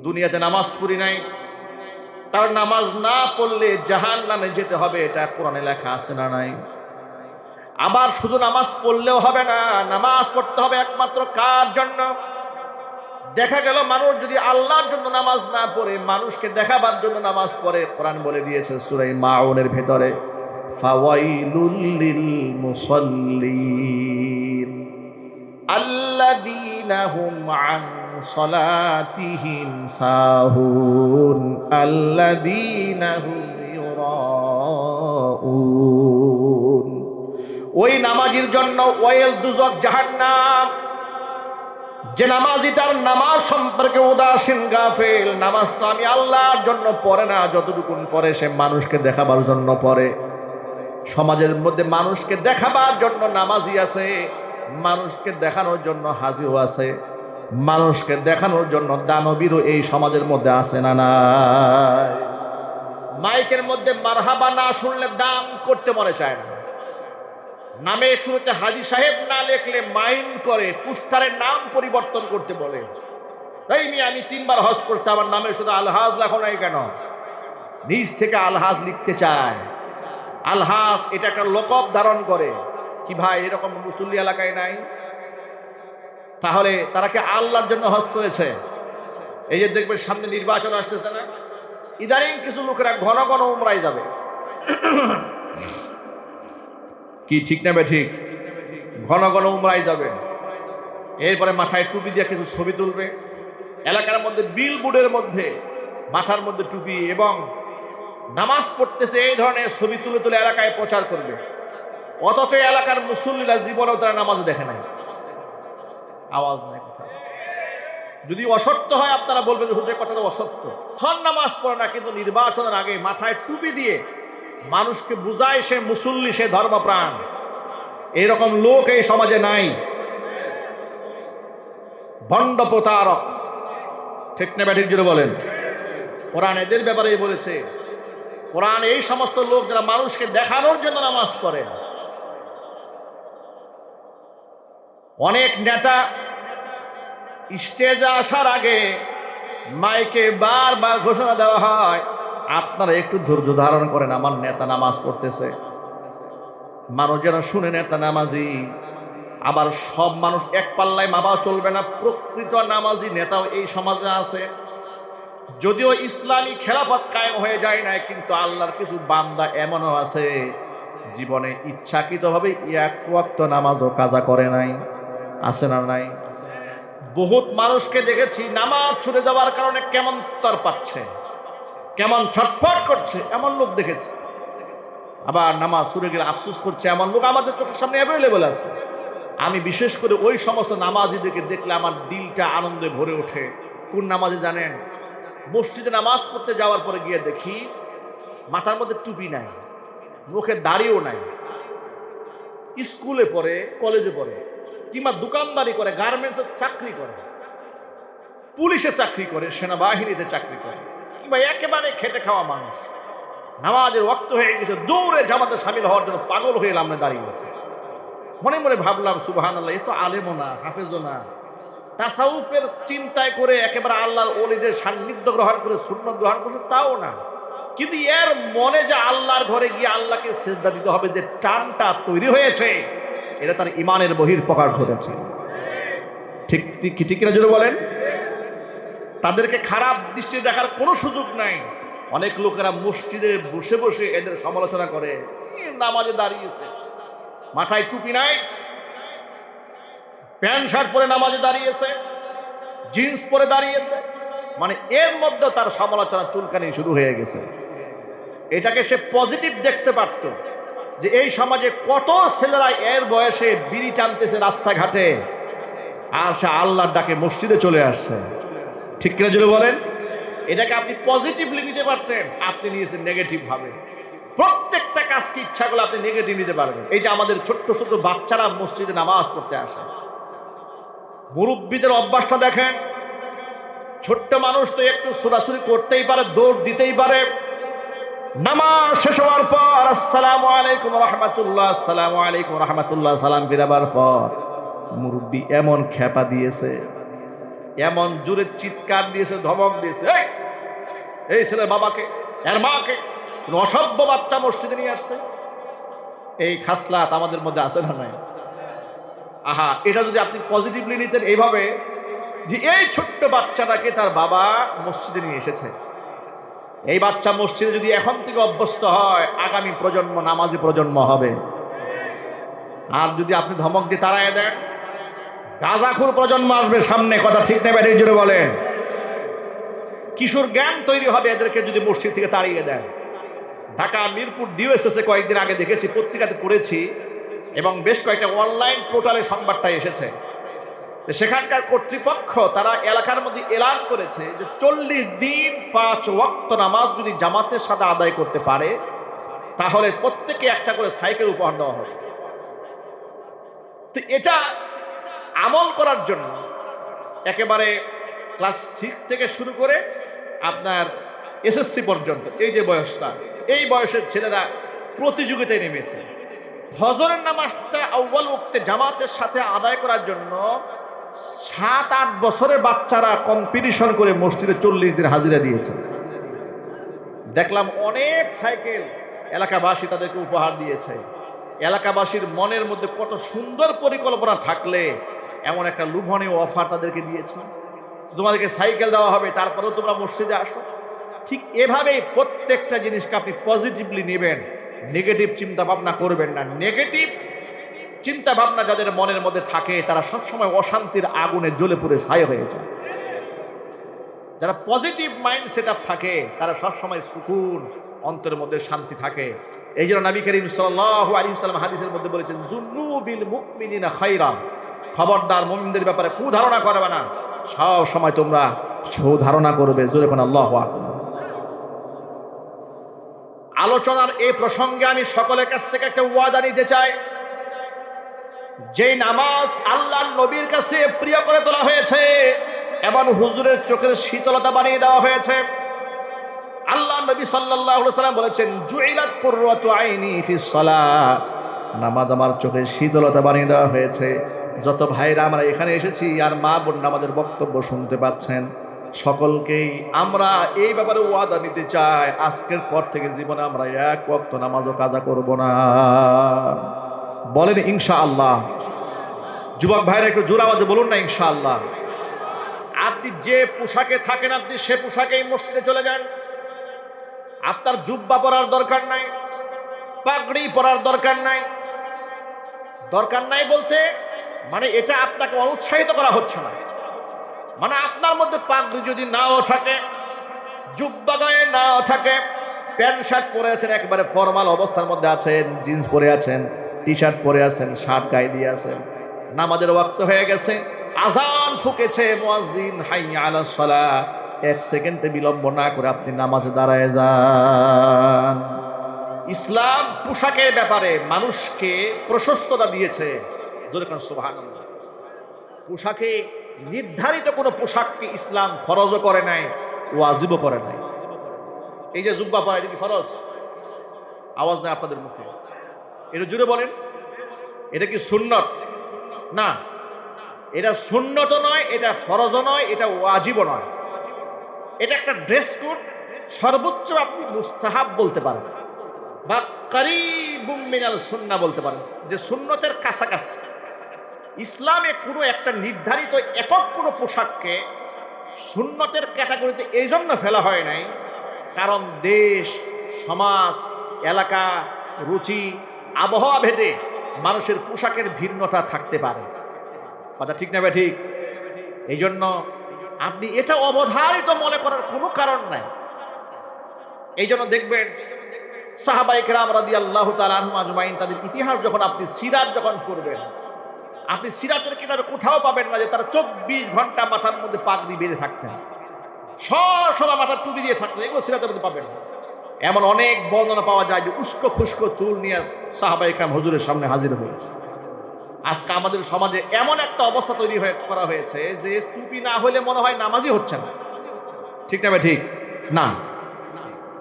Speaker 1: দুনিয়াতে নামাজ পড়ি নাই, তার নামাজ না পড়লে জাহান্নামে যেতে হবে, এটা কোরআনে লেখা আছে না নাই? আবার শুধু নামাজ পড়লেও হবে না, নামাজ পড়তে হবে একমাত্র কার জন্য? দেখা গেল মানুষ যদি আল্লাহর জন্য নামাজ না পড়ে মানুষকে দেখাবার জন্য নামাজ পড়ে, কোরআন বলে দিয়েছে সূরা মাউনের ভেতরে, ফাওয়াইলুল লিল মুসাল্লিন আল্লাযীনা হুম আন সালাতিহিম সাহুন আল্লাযীনা হুম ইউরাউন। ওই নামাজির জন্য ওয়াইল, দুজক, জাহান্নাম। যে নামাজি তার নামাজ সম্পর্কে উদাসীন, গাফেল, নামাজ তো আমি আল্লাহর জন্য পড়ে না, যতটুকুন পড়ে সে মানুষকে দেখাবার জন্য পড়ে। সমাজের মধ্যে মানুষকে দেখাবার জন্য নামাজি আছে, মানুষকে দেখানোর জন্য হাজিও আছে, মানুষকে দেখানোর জন্য দানবীরও এই সমাজের মধ্যে আছে না নাই? মাইকের মধ্যে মারহাবা না শুনলে দান করতে মনে চায় না। নামে শুরুতে হাজী সাহেব না লিখলে মাইন্ড করে, পুস্টারের নাম পরিবর্তন করতে বলে। এই মেয়ে, আমি ৩ বার হজ করছি, আমার নামে শুধু আলহাজ লেখো নাই কেন? নিজ থেকে আলহাজ লিখতে চায়। আলহাজ এটা একটা লকব ধারণ করে। কি ভাই, এরকম মুসল্লি এলাকায় নাই? তাহলে তারা কি আল্লাহর জন্য হজ করেছে? এই যে দেখবেন সামনে নির্বাচন আসতেছে না, ইদানিং কিছু লোকেরা ঘন ঘন উমরায় যাবে। কি ঠিক না ঠিক? ঘন ঘন উমরায় যাবে, এরপরে মাথায় টুপি দিয়ে কিছু ছবি তুলবে, এলাকার মধ্যে বিলবোর্ডের মধ্যে মাথার মধ্যে টুপি এবং নামাজ পড়তেছে এই ধরনের ছবি তুলে তুলে এলাকায় প্রচার করবে। অথচ এলাকার মুসল্লিরা জীবনেও তারা নামাজ দেখে নাই, আওয়াজ নাই, কথা। যদি অসত্য হয় আপনারা বলবেন হুজুরের কথা তো অসত্য। থর নামাজ পড়ে না, কিন্তু নির্বাচনের আগে মাথায় টুপি দিয়ে মানুষকে বুঝায় সে মুসল্লি, সে ধর্মপ্রাণ। এরকম লোক এই সমাজে নাই। ভণ্ড প্রতারক, ঠিক না ব্যাঠিক জুড়ে বলেন? কোরআন এদের ব্যাপারেই বলেছে। কোরআন এই সমস্ত লোক যারা মানুষকে দেখানোর জন্য নামাজ পড়ে। অনেক নেতা স্টেজে আসার আগে মাইকে বারবার ঘোষণা দেওয়া হয়, আপনারা একটু ধৈর্য ধারণ করেন, আমার নেতা নামাজ পড়তেছে। মানুষ যেন শুনে নেতা নামাজি। আবার সব মানুষ এক পাল্লায় মাপাও চলবে না। প্রকৃত নামাজি নেতাও এই সমাজে আছে। যদিও ইসলামী খেলাফত কায়েম হয়ে যায় না, কিন্তু আল্লাহর কিছু বান্দা এমনও আছে জীবনে ইচ্ছাকৃতভাবে এক ওয়াক্ত নামাজও কাজা করে নাই, আছে না নাই? বহুত মানুষকে দেখেছি নামাজ ছুটে যাওয়ার কারণে কেমন তর পাচ্ছে, কেমন ছটফট করছে, এমন লোক দেখেছি। আবার নামাজ ছুটে গেলে আফসোস করছে, এমন লোক আমাদের চোখের সামনে অ্যাভেলেবল আছে। আমি বিশেষ করে ওই সমস্ত নামাজিদেরকে দেখলে আমার দিলটা আনন্দে ভরে ওঠে। কোন নামাজে জানেন? মসজিদে নামাজ পড়তে যাওয়ার পরে গিয়ে দেখি মাথার মধ্যে টুপি নাই, মুখে দাড়িও নাই, স্কুলে পড়ে, কলেজে পড়ে, কিংবা দোকানদারি করে, গার্মেন্টসের চাকরি করে, পুলিশে চাকরি করে, সেনাবাহিনীতে চাকরি করে, কিংবা একেবারে খেটে খাওয়া মানুষ নামাজের ওয়াক্ত হয়ে গেছে, দৌড়ে জামাতে শামিল হওয়ার জন্য পাগল হয়ে আমরা দাঁড়িয়ে গেছে। মনে মনে ভাবলাম সুবহানাল্লাহ, এ তো আলেমও না, হাফেজও না, তাসাউফের চিন্তায় করে একেবারে আল্লাহর ওলিদের সান্নিধ্য গ্রহণ করে সুন্নাত গ্রহণ করছে তাও না, কিন্তু এর মনে যে আল্লাহর ঘরে গিয়ে আল্লাহকে সিজদা দিতে হবে যে টানটা তৈরি হয়েছে, এটা তার ইমানের বহিঃপ্রকাশ ঘটেছে। ঠিক ঠিক কিনা জোরে বলেন? তাদেরকে খারাপ দৃষ্টি দেখার কোনো সুযোগ নাই। অনেক লোকেরা মসজিদে বসে বসে এদের সমালোচনা করে, নামাজে দাঁড়িয়েছে, মাথায় টুপি নাই, প্যান্ট শার্ট পরে নামাজে দাঁড়িয়েছে, জিন্স পরে দাঁড়িয়েছে, মানে এর মধ্যে তার সমালোচনা চুলকানি শুরু হয়ে গেছে। এটাকে সে পজিটিভ দেখতে পারত যে এই সমাজে কত ছেলেরা এর বয়সে বিড়ি টানতেছে রাস্তাঘাটে, আর সে আল্লাহর ডাকে মসজিদে চলে আসছে। ঠিক কিনা জোরে বলেন? এটাকে আপনি পজিটিভলি নিতে পারতেন, আপনি নিয়েছেন নেগেটিভ ভাবে। প্রত্যেকটা কাজকে ইচ্ছা করলে আপনি নেগেটিভ নিতে পারবেন। এই যে আমাদের ছোট্ট ছোট্ট বাচ্চারা মসজিদে নামাজ পড়তে আসে, মুরব্বীদের অভ্যাসটা দেখেন। ছোট্ট মানুষ তো একটু ছোড়াছুরি করতেই পারে, দৌড় দিতেই পারে। নামাজ শেষ হওয়ার পর আসসালামু আলাইকুম রাহমাতুল্লাহ, আসসালামু আলাইকুম রাহমাতুল্লাহ সালাম ফিরাবার পর মুরব্বী এমন খেপা দিয়েছে, এমন জোরে চিৎকার দিয়েছে, ধমক দিয়েছে, এই ছেলের বাবাকে, এর মাকে, অসভ্য বাচ্চা মসজিদে নিয়ে আসছে। এই খাসলাত আমাদের মধ্যে আছে না নাই? আহা, এটা যদি আপনি পজিটিভলি নিতেন এইভাবে যে এই ছোট্ট বাচ্চাটাকে তার বাবা মসজিদে নিয়ে এসেছে, এই বাচ্চা মসজিদে যদি এখন থেকে অভ্যস্ত হয়, আগামী প্রজন্ম নামাজি প্রজন্ম হবে। আর যদি আপনি ধমক দিয়ে তাড়ায় দেন, গাঁজাখুর প্রজন্ম আসবে সামনে। কথা ঠিক নেবে, এই জোরে বলেন। কিশোর জ্ঞান তৈরি হবে এদেরকে যদি মসজিদ থেকে তাড়িয়ে দেন। ঢাকা মিরপুর ডিওএসএসে কয়েকদিন আগে দেখেছি, পত্রিকাতে পড়েছি, এবং বেশ কয়েকটা অনলাইন পোর্টালে সংবাদটা এসেছে। সেখানকার কর্তৃপক্ষ তারা এলাকার মধ্যে এলান করেছে যে 40 দিন 5 ওয়াক্ত নামাজ যদি জামাতের সাথে আদায় করতে পারে তাহলে প্রত্যেকে একটা করে সাইকেল উপহার দেওয়া হবে। তো এটা আমল করার জন্য একেবারে ক্লাস 6 থেকে শুরু করে আপনার এসএসসি পর্যন্ত এই যে বয়সটা, এই বয়সের ছেলেরা প্রতিযোগিতায় নেমেছে। ফজরের নামাজটা আউয়াল ওয়াক্তে জামাতের সাথে আদায় করার জন্য 7-8 বছরের বাচ্চারা কম্পিটিশন করে মসজিদে 40 দিন হাজিরা দিয়েছে। দেখলাম অনেক সাইকেল এলাকাবাসী তাদেরকে উপহার দিয়েছে। এলাকাবাসীর মনের মধ্যে কত সুন্দর পরিকল্পনা থাকলে এমন একটা লোভনীয় অফার তাদেরকে দিয়েছে, তোমাদেরকে সাইকেল দেওয়া হবে, তারপরেও তোমরা মসজিদে আসো। ঠিক এভাবেই প্রত্যেকটা জিনিসকে আপনি পজিটিভলি নেবেন, নেগেটিভ চিন্তা ভাবনা করবেন না। নেগেটিভ চিন্তা ভাবনা যাদের মনের মধ্যে থাকে তারা সবসময় অশান্তির আগুনে জ্বলে পুড়ে ছাই হয়ে যায়। যারা পজিটিভ মাইন্ড সেট আপ থাকে তারা সবসময় সুকুন, অন্তরের মধ্যে শান্তি থাকে। এই জন্য নবী করিম সাল্লাল্লাহু আলাইহি ওয়াসাল্লাম হাদিসের মধ্যে বলেছেন, যুন্নু বিল মুমিনিনা খায়রা, খবরদার মুমিনদের ব্যাপারে কুধারণা করবে না, সব সময় তোমরা সুধারণা করবে। জোরে কোন আল্লাহু আকবার। আলোচনার এই প্রসঙ্গে আমি সকলের কাছ থেকে একটা ওয়াদা নিতে চাই। যে নামাজ আল্লাহর নবীর কাছে প্রিয় করে তোলা হয়েছে, এমন হুজুরের চোখের শীতলতা বানিয়ে দেওয়া হয়েছে। আল্লাহ নবী সাল্লাল্লাহু আলাইহি ওয়াসাল্লাম বলেছেন, জুইলাত কুররাতু আইনি ফিস সালাত, নামাজ আমার চোখের শীতলতা বানিয়ে দেওয়া হয়েছে। যত ভাইরা আমরা এখানে এসেছি আর মা বোন আমাদের বক্তব্য শুনতে পাচ্ছেন, সকলকেই আমরা এই ব্যাপারে ওয়াদা নিতে চাই, আজকের পর থেকে জীবনে আমরা এক ওয়াক্ত নামাজও কাজা করব না। বলেন ইনশাআল্লাহ। যুবক ভাইরা একটু জোর আওয়াজে বলুন না ইনশাআল্লাহ। আপনি যে পোশাকে থাকেন আপনি সে পোশাকেই মসজিদে চলে যান, আপনার জুব্বা পরার দরকার নাই। পাগড়ি পরার দরকার নাই। দরকার নাই বলতে মানে এটা আপনাকে অনুৎসাহিত করা হচ্ছে না, মানে আপনার মধ্যে পাগড়ি যদি নাও থাকে, জুব্বা গায়ে নাও থাকে, প্যান্ট শার্ট পরে আছেন, একেবারে ফর্মাল অবস্থার মধ্যে আছেন, জিন্স পরে আছেন, টি শার্ট পরে আছেন, শার্ট গায়ে দিয়ে আছেন, নামাজের ওয়াক্ত হয়ে গেছে, আজান ফুকেছে, মুয়াজ্জিন হাইয়া আলাস সালাহ, এক সেকেন্ডে বিলম্ব না করে আপনি নামাজে দাঁড়ায় যান। ইসলাম পোশাকের ব্যাপারে মানুষকে প্রশস্ততা দিয়েছে। সুবহানাল্লাহ। পোশাকে নির্ধারিত কোনো পোশাককে ইসলাম ফরজও করে নাই, ওয়াজিবও করে নাই। এই যে জুব্বা পরা, এটা কি ফরজ? আওয়াজ নাই আপনাদের মুখে, এটা জুড়ে বলেন। এটা কি সুন্নত? না, এটা সুন্নতও নয়, এটা ফরজও নয়, এটা ওয়াজিবও নয়। এটা একটা ড্রেস কোড, সর্বোচ্চ আপনি মুস্তাহাব বলতে পারেন বা করিবুম মিনাল সুন্নাহ বলতে পারেন, যে সুন্নতের কাছাকাছি। ইসলামে কোনো একটা নির্ধারিত একক কোনো পোশাককে সুন্নতের ক্যাটাগরিতে এই জন্য ফেলা হয় নাই, কারণ দেশ, সমাজ, এলাকা, রুচি, আবহাওয়া ভেদে মানুষের পোশাকের ভিন্নতা থাকতে পারে। কথা ঠিক না? ঠিক। এই জন্য আপনি এটা অবধারিত মনে করার কোনো কারণ নাই। এই জন্য দেখবেন সাহাবায়ে কেরাম রাদিয়াল্লাহু তাআলা আনহুম আজমাইন, তাদের ইতিহাস যখন আপনি সিরাত যখন পড়বেন, আপনি সিরাতের কিতাবে কোথাও পাবেন না যে তারা 24 ঘন্টা মাথার মধ্যে পাগড়ি বেঁধে থাকতেন, সবসময় মাথার টুপি দিয়ে থাকতেন। এগুলো সিরাতের মধ্যে পাবেন না। এমন অনেক বর্ণনা পাওয়া যায় যে উস্কো খুস্কো চুল নিয়ে সাহাবায়ে কেরাম হুজুরের সামনে হাজির হয়েছে। আজকে আমাদের সমাজে এমন একটা অবস্থা তৈরি করা হয়েছে যে টুপি না হলে মনে হয় নামাজই হচ্ছে না। ঠিক না? ঠিক না।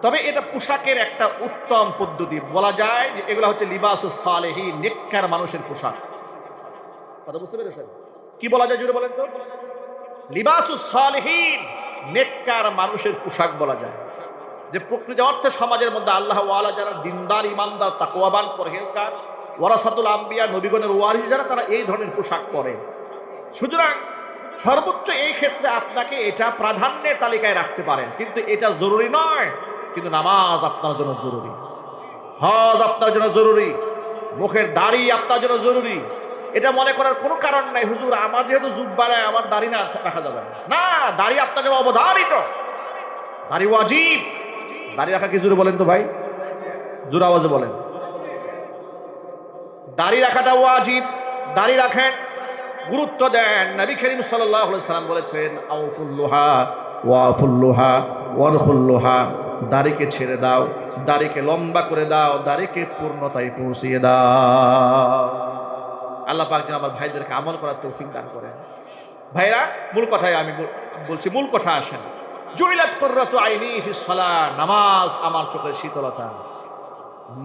Speaker 1: তবে এটা পোশাকের একটা উত্তম পদ্ধতি বলা যায় যে এগুলো হচ্ছে লিবাসুস সালেহিন, নেককার মানুষের পোশাক। কথা বুঝতে পেরেছেন? কি বলা যায় জুড়ে বলেন তো? লিবাসুস সালেহিন, নেককার মানুষের পোশাক বলা যায়। যে প্রকৃত অর্থে সমাজের মধ্যে আল্লাহ ওয়ালা যারা দিনদার, ইমানদার, তাকওয়াবান, পরহেজগার, ওয়ারাসাতুল আম্বিয়া, নবীগণের ওয়ারিস যারা, তারা এই ধরনের পোশাক পরে। সুতরাং সর্বোচ্চ এই ক্ষেত্রে আপনাকে এটা প্রাধান্যের তালিকায় রাখতে পারেন, কিন্তু এটা জরুরি নয়। কিন্তু নামাজ আপনার জন্য জরুরি, হজ আপনার জন্য জরুরি, মুখের দাড়ি আপনার জন্য জরুরি। এটা মনে করার কোনো কারণ নাই, হুজুর আমার যেহেতু জুব্বা নাই, আমার দাড়ি না রাখা যাবে না। দাড়ি আপনার জন্য অবধারিত, দাড়ি ওয়াজিব। দাড়ি রাখা কি জোরে বলেন তো ভাই? জোরে আওয়াজে বলেন। দাড়ি রাখাটা ওয়াজিব। দাড়ি রাখেন, গুরুত্ব দেন। নবী করিম সাল্লাল্লাহু আলাইহি সাল্লাম বলেছেন, আউফুল্লুহা ওয়াফুল্লুহা ওয়ারখুল্লুহা, দাড়িকে ছেড়ে দাও, দাড়িকে লম্বা করে দাও, দাড়িকে পূর্ণতায় পৌঁছিয়ে দাও। আল্লাহ পাক যেন আমার ভাইদেরকে আমল করার তৌফিক দান করেন। ভাইরা, মূল কথায় আমি বলছি, মূল কথা আসেন। জুইলাত কুররাতু আইনি ফিস সালাহ, নামাজ আমার চোখের শীতলতা।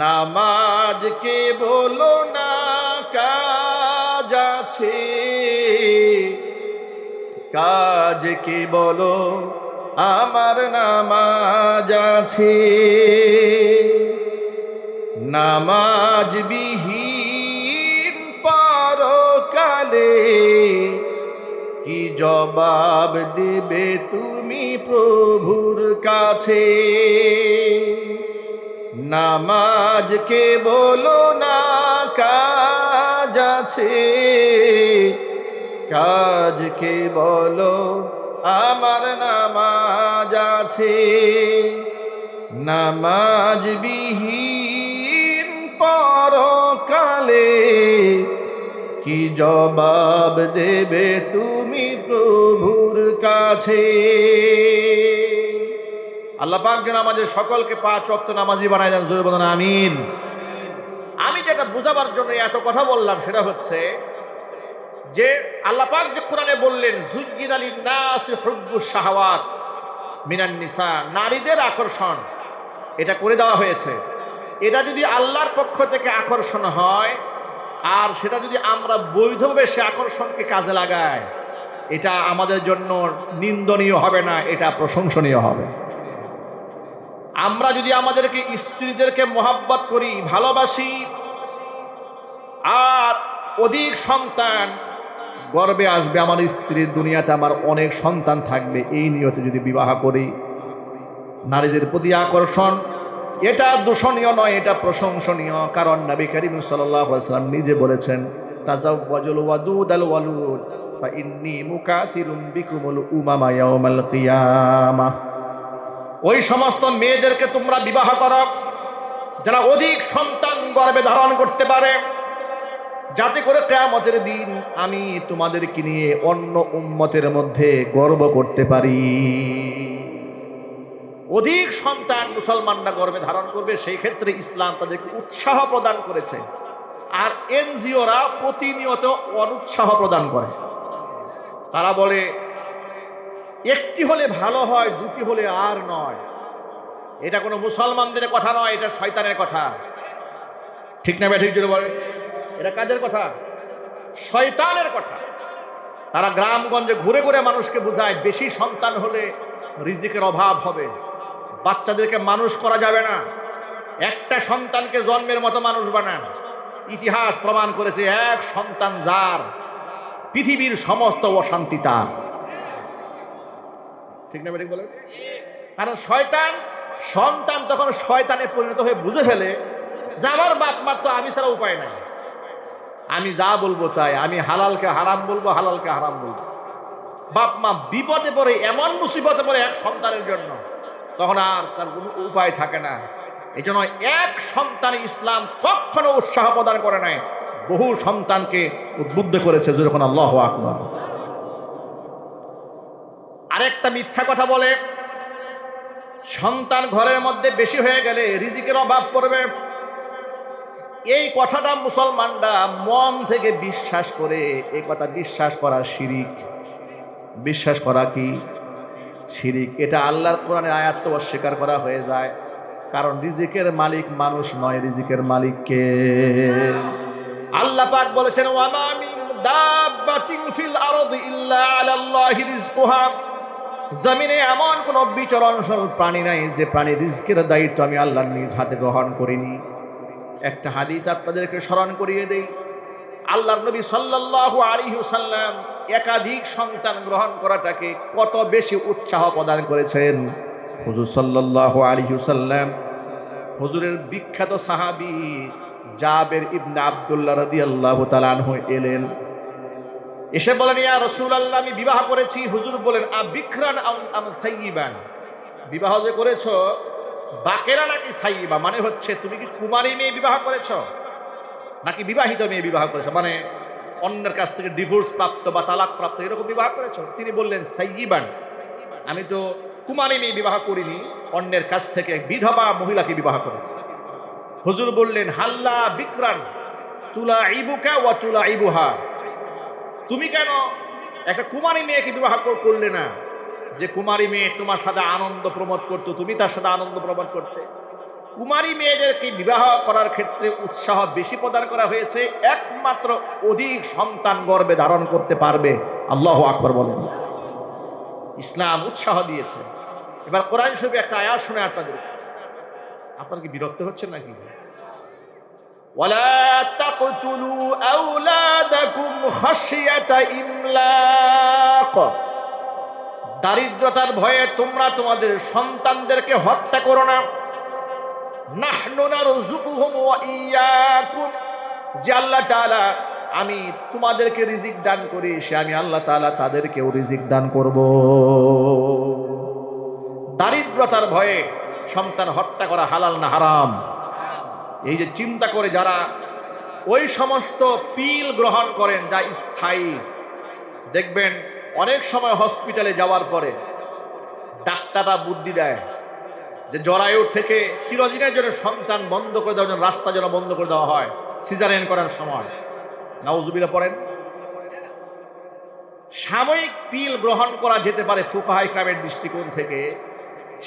Speaker 1: নামাজ কে বলো না কাজ আছে, কাজ কে বলো আমার নামাজ আছে। নামাজ বিহীন পরকালে কি জবাব দেবে তুমি প্রভুর কাছে। নামাজ কে বলো না কাজ আছে, কাজ কে বলো আমার নামাজ আছে। নামাজ বিহীন পরকালে কি জবাব দেবে তুমি প্রভুর কাছে। আল্লাহ পাক যেন আমাদের সকলকে 5 ওয়াক্ত নামাজি বানায় দেন। জোরে বলেন আমিন। আমি যেটা বোঝাবার জন্য এত কথা বললাম সেটা হচ্ছে যে আল্লাহ পাক যে কোরআনে বললেন, যুজ্জিনা লিন-নাসি হুব্বুশ শাহাওয়াত মিনান নিসা, নারীদের আকর্ষণ এটা করে দেওয়া হয়েছে। এটা যদি আল্লাহর পক্ষ থেকে আকর্ষণ হয় আর সেটা যদি আমরা বৈধভাবে সে আকর্ষণকে কাজে লাগাই, এটা আমাদের জন্য নিন্দনীয় হবে না, এটা প্রশংসনীয় হবে। আমরা যদি আমাদেরকে স্ত্রীদেরকে মহাব্বত করি, ভালোবাসি, আর অধিক সন্তান গর্বে আসবে আমার স্ত্রীর, দুনিয়াতে আমার অনেক সন্তান থাকবে, এই নিয়তে যদি বিবাহ করি, নারীদের প্রতি আকর্ষণ এটা দূষণীয় নয়, এটা প্রশংসনীয়। কারণ নবী করিম সাল্লাল্লাহু আলাইহি ওয়াসাল্লাম নিজে বলেছেন, তাজাওয়াজুল ওয়াদুদাল ওয়ালুদ ফাইন্নী মুকাসিরুম বিকুমুল উমামা ইয়াউমাল কিয়ামাহ। ওই সমস্ত মেয়েদেরকে তোমরা বিবাহ করো যারা অধিক সন্তান গর্ভে ধারণ করতে পারে, যাতে করে কিয়ামতের দিন আমি তোমাদেরকে নিয়ে অন্য উম্মতের মধ্যে গর্ব করতে পারি। অধিক সন্তান মুসলমানরা গর্ভে ধারণ করবে, সেই ক্ষেত্রে ইসলাম তাদেরকে উৎসাহ প্রদান করেছে। আর এনজিওরা প্রতিনিয়ত অনুৎসাহ প্রদান করে। তারা বলে একটি হলে ভালো হয়, দুটি হলে আর নয়। এটা কোনো মুসলমানদের কথা নয়, এটা শয়তানের কথা। ঠিক না ব্যাঠিক জোরে বলে? এটা কাজের কথা, শয়তানের কথা। তারা গ্রামগঞ্জে ঘুরে ঘুরে মানুষকে বোঝায় বেশি সন্তান হলে রিজিকের অভাব হবে, বাচ্চাদেরকে মানুষ করা যাবে না, একটা সন্তানকে জন্মের মতো মানুষ বানান। ইতিহাস প্রমাণ করেছে এক সন্তান যার, পৃথিবীর সমস্ত অশান্তি তার। ঠিক না ব্যাঠিক বলে? কারণ শয়তান সন্তান তখন শয়তানে পরিণত হয়ে বুঝে ফেলে যে আমার বাপ মার তো আমি ছাড়া উপায় নাই, আমি যা বলবো তাই, আমি হালালকে হারাম বলবো, হালালকে হারাম বলবো। বাপ মা বিপদে পড়ে, এমন মুসিবতে পড়ে এক সন্তানের জন্য, তখন আর তার কোনো উপায় থাকে না। এই জন্য এক সন্তান ইসলাম কখনো উৎসাহ প্রদান করে নাই, বহু সন্তানকে উদ্বুদ্ধ করেছে। যখন আল্লাহু আকবার। আরেকটা মিথ্যা কথা বলে, সন্তান ঘরের মধ্যে বেশি হয়ে গেলে রিজিকের অভাব পড়বে। এই কথাটা মুসলমানরা মন থেকে বিশ্বাস করে। এই কথা বিশ্বাস করা শিরিক। বিশ্বাস করা কি শিরিক? এটা আল্লাহর কোরআনের আয়াত তো অস্বীকার করা হয়ে যায়। কারণ রিজিকের মালিক মানুষ নয়, রিজিকের মালিক কে? আল্লাহ পাক বলেছেন, ওয়ামা মিন দাব্বাতিন ফিল আরদি ইল্লা আলাল্লাহি রিজকুহা। জমিনে এমন কোন বিচরণশীল প্রাণী নাই যে প্রাণী রিজকের দায়িত্ব আমি আল্লাহর নিজ হাতে গ্রহণ করিনি। একটা হাদিস আপনাদেরকে স্মরণ করিয়ে দেই। আল্লাহর নবী সাল্লাল্লাহু আলাইহি ওয়াসাল্লাম একাধিক সন্তান গ্রহণ করাটাকে কত বেশি উৎসাহ প্রদান করেছেন। হুজুর সাল্লাল্লাহু আলাইহি ওয়াসাল্লাম, হুজুরের বিখ্যাত সাহাবী জাবের ইবনে আব্দুল্লাহ রাদিয়াল্লাহু তাআলা আনহু এলেন, এসে বলেন, ইয়া রাসূলুল্লাহ, আমি বিবাহ করেছি। হুজুর বলেন, আবিকরান আম সাইয়িবান? বিবাহ যে করেছো বাকেরা নাকি সাইয়িবা? মানে হচ্ছে তুমি কি কুমারী মেয়ে বিবাহ করেছো নাকি বিবাহিত মেয়ে বিবাহ করেছো? মানে অন্যের কাছ থেকে ডিভোর্স প্রাপ্ত বা তালাক প্রাপ্ত এরকম বিবাহ করেছো? তিনি বললেন, সাইয়িবান, আমি তো কুমারী মেয়ে বিবাহ করিনি, অন্যের কাছ থেকে বিধবা মহিলাকে বিবাহ করেছি। হুজুর বললেন, হাল্লা বিকরান তুলাইবুকা ওয়া তুলাইবুহা? তুমি কেন একটা কুমারী মেয়েকে বিবাহ করলে না? যে কুমারী মেয়ে তোমার সাথে আনন্দ প্রমোদ করতো, তুমি তার সাথে আনন্দ প্রমোদ করতে। কুমারী মেয়েদেরকে বিবাহ করার ক্ষেত্রে উৎসাহ বেশি প্রদান করা হয়েছে, একমাত্র অধিক সন্তান গর্ভে ধারণ করতে পারবে। আল্লাহু আকবার বলেন। ইসলাম উৎসাহ দিয়েছে। এবার কোরআন শরীফে একটা আয়াত শুনে আপনার কি বিরক্ত হচ্ছে নাকি? ওয়ালা তাকতুলু আওলাদাকুম খাশিয়াতা ইমলাক। দারিদ্রতার ভয়ে তোমরা তোমাদের সন্তানদেরকে হত্যা করো না। নাহনু নারযুকুহুম ওয়া ইয়্যাকুম। যে আল্লাহ তাআলা আমি তোমাদেরকে রিজিক দান করি, সে আমি আল্লাহ তাআলা তাদেরকেও রিজিক দান করব। দারিদ্রতার ভয়ে সন্তান হত্যা করা হালাল না হারাম? এই যে চিন্তা করে যারা ওই সমস্ত পিল গ্রহণ করেন যা স্থায়ী, দেখবেন অনেক সময় হসপিটালে যাওয়ার পরে ডাক্তাররা বুদ্ধি দেয় যে জরায়ু থেকে চিরদিনের জন্য সন্তান বন্ধ করে দেওয়ার জন্য রাস্তা যেন বন্ধ করে দেওয়া হয় সিজারিয়ান করার সময়। নাউজুবিল্লাহ পড়েন। সাময়িক পিল গ্রহণ করা যেতে পারে ফুকাহা ইকরামের দৃষ্টিকোণ থেকে,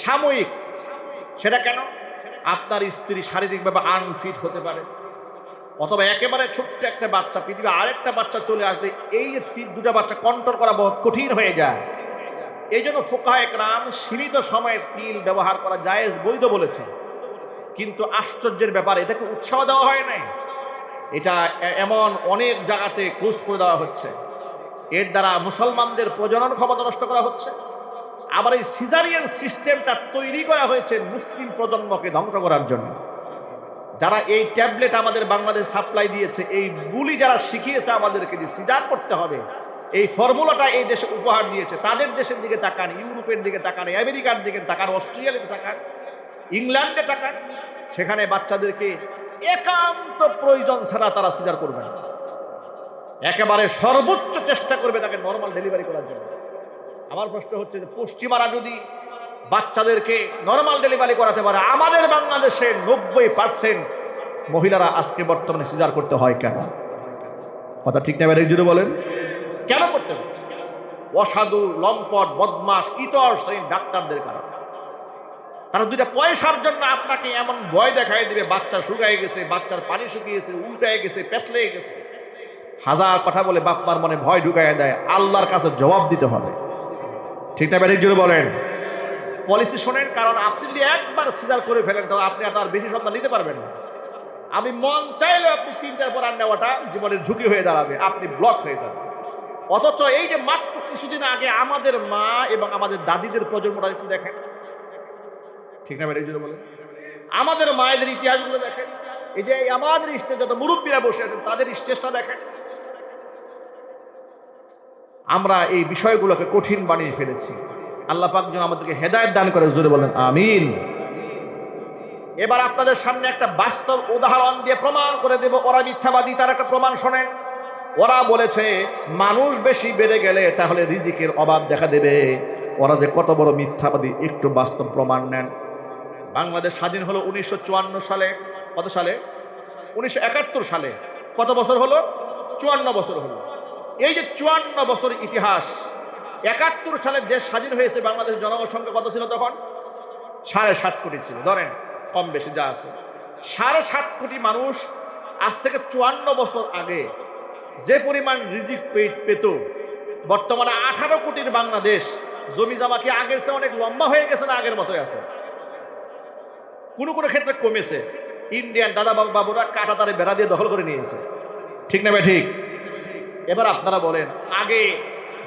Speaker 1: সাময়িক। সেটা কেন? আপনার স্ত্রী শারীরিকভাবে আনফিট হতে পারে, অথবা একেবারে ছোট্ট একটা বাচ্চা পৃথিবী আরেকটা বাচ্চা চলে আসলে এই যে দুটা বাচ্চা কন্ট্রোল করা বহুত কঠিন হয়ে যায়। এই জন্য ফুকাহা ইকরাম সীমিত সময়ে পিল ব্যবহার করা জায়েজ, বৈধ বলেছে। কিন্তু আশ্চর্যের ব্যাপার, এটাকে উৎসাহ দেওয়া হয় নাই। এটা এমন অনেক জায়গাতে ক্লোজ করে দেওয়া হচ্ছে। এর দ্বারা মুসলমানদের প্রজনন ক্ষমতা নষ্ট করা হচ্ছে। আবার এই সিজারিয়ান সিস্টেমটা তৈরি করা হয়েছে মুসলিম প্রজন্মকে ধ্বংস করার জন্য। যারা এই ট্যাবলেট আমাদের বাংলাদেশ সাপ্লাই দিয়েছে, এই বুলি যারা শিখিয়েছে আমাদেরকে যে সিজার করতে হবে, এই ফর্মুলাটা এই দেশে উপহার দিয়েছে, তাদের দেশের দিকে তাকান, ইউরোপের দিকে তাকান, আমেরিকার দিকে তাকান, অস্ট্রেলিয়ার দিকে তাকান, ইংল্যান্ডে তাকান, সেখানে বাচ্চাদেরকে একান্ত প্রয়োজন ছাড়া তারা সিজার করবে না, একেবারে সর্বোচ্চ চেষ্টা করবে তাকে নর্মাল ডেলিভারি করার জন্য। আমার প্রশ্ন হচ্ছে যে পশ্চিমারা যদি বাচ্চাদেরকে নর্মাল ডেলিভারি করাতে পারে, আমাদের বাংলাদেশে 90% মহিলারা আজকে বর্তমানে সিজার করতে হয় কেন? কথা ঠিক না ভাই, জুড়ে বলেন কেন করতে হচ্ছে? অসাধু, লম্পট, বদমাস, ইতর সেই ডাক্তারদের কারণে। তারা দুইটা পয়সার জন্য আপনাকে এমন ভয় দেখাই দিবে, বাচ্চা শুকায় গেছে, বাচ্চার পানি শুকিয়েছে, উল্টায় গেছে, পেছলে গেছে, হাজার কথা বলে বাপ মার মনে ভয় ঢুকাইয়া দেয়। আল্লাহর কাছে জবাব দিতে হবে, ঠিক না ভাই, জুড়ে বলেন। পলিসি শোনেন, কারণ আপনি যদি একবার সিজার করে ফেলেন তাহলে আপনি আর বেশি সন্তান নিতে পারবেন না। আপনি মন চাইলে আপনি 3টার পর আর নেওয়াটা জীবনের ঝুঁকি হয়ে দাঁড়াবে, আপনি ব্লক হয়ে যাবেন। অথচ এই যে মাত্র কিছুদিন আগে আমাদের মা এবং আমাদের দাদিদের প্রজন্মটা একটু দেখেন, ঠিক না ভাই, বলেন, আমাদের মায়েদের ইতিহাসগুলো দেখেন, এই যে আমাদের স্টেজ যত মুরব্বীরা বসে আছেন তাদের স্টেজটা দেখেন। আমরা এই বিষয়গুলোকে কঠিন বানিয়ে ফেলেছি। আল্লাহ পাক যেন আমাদেরকে হেদায়েত দান করে, জোরে বলেন আমিন। এবার আপনাদের সামনে একটা বাস্তব উদাহরণ দিয়ে প্রমাণ করে দেব ওরা মিথ্যাবাদী। তার একটা প্রমাণ শোনেন। ওরা বলেছে মানুষ বেশি বেড়ে গেলে তাহলে রিজিকের অভাব দেখা দেবে। ওরা যে কত বড় মিথ্যাবাদী, একটু বাস্তব প্রমাণ নেন। বাংলাদেশ স্বাধীন হলো 1954 সালে। কত সালে? 1971 সালে। কত বছর হলো? 54 বছর হলো। এই যে 54 বছর ইতিহাস, 71 সালে দেশ স্বাধীন হয়েছে, বাংলাদেশের জনসংখ্যা কত ছিল তখন? 7.5 কোটি ছিল, ধরেন কম বেশি যা আছে। 7.5 কোটি মানুষ আজ থেকে 54 বছর আগে যে পরিমাণ রিজিক পেত, বর্তমানে 18 কোটির বাংলাদেশ। জমি জমা কি আগের চেয়ে অনেক লম্বা হয়ে গেছে না আগের মতোই আছে? কোনো কোনো ক্ষেত্রে কমেছে। ইন্ডিয়ান দাদা বাবুরা কাঁটাতারে বেড়া দিয়ে দখল করে নিয়েছে, ঠিক না ভাই, ঠিক? এবার আপনারা বলেন, আগে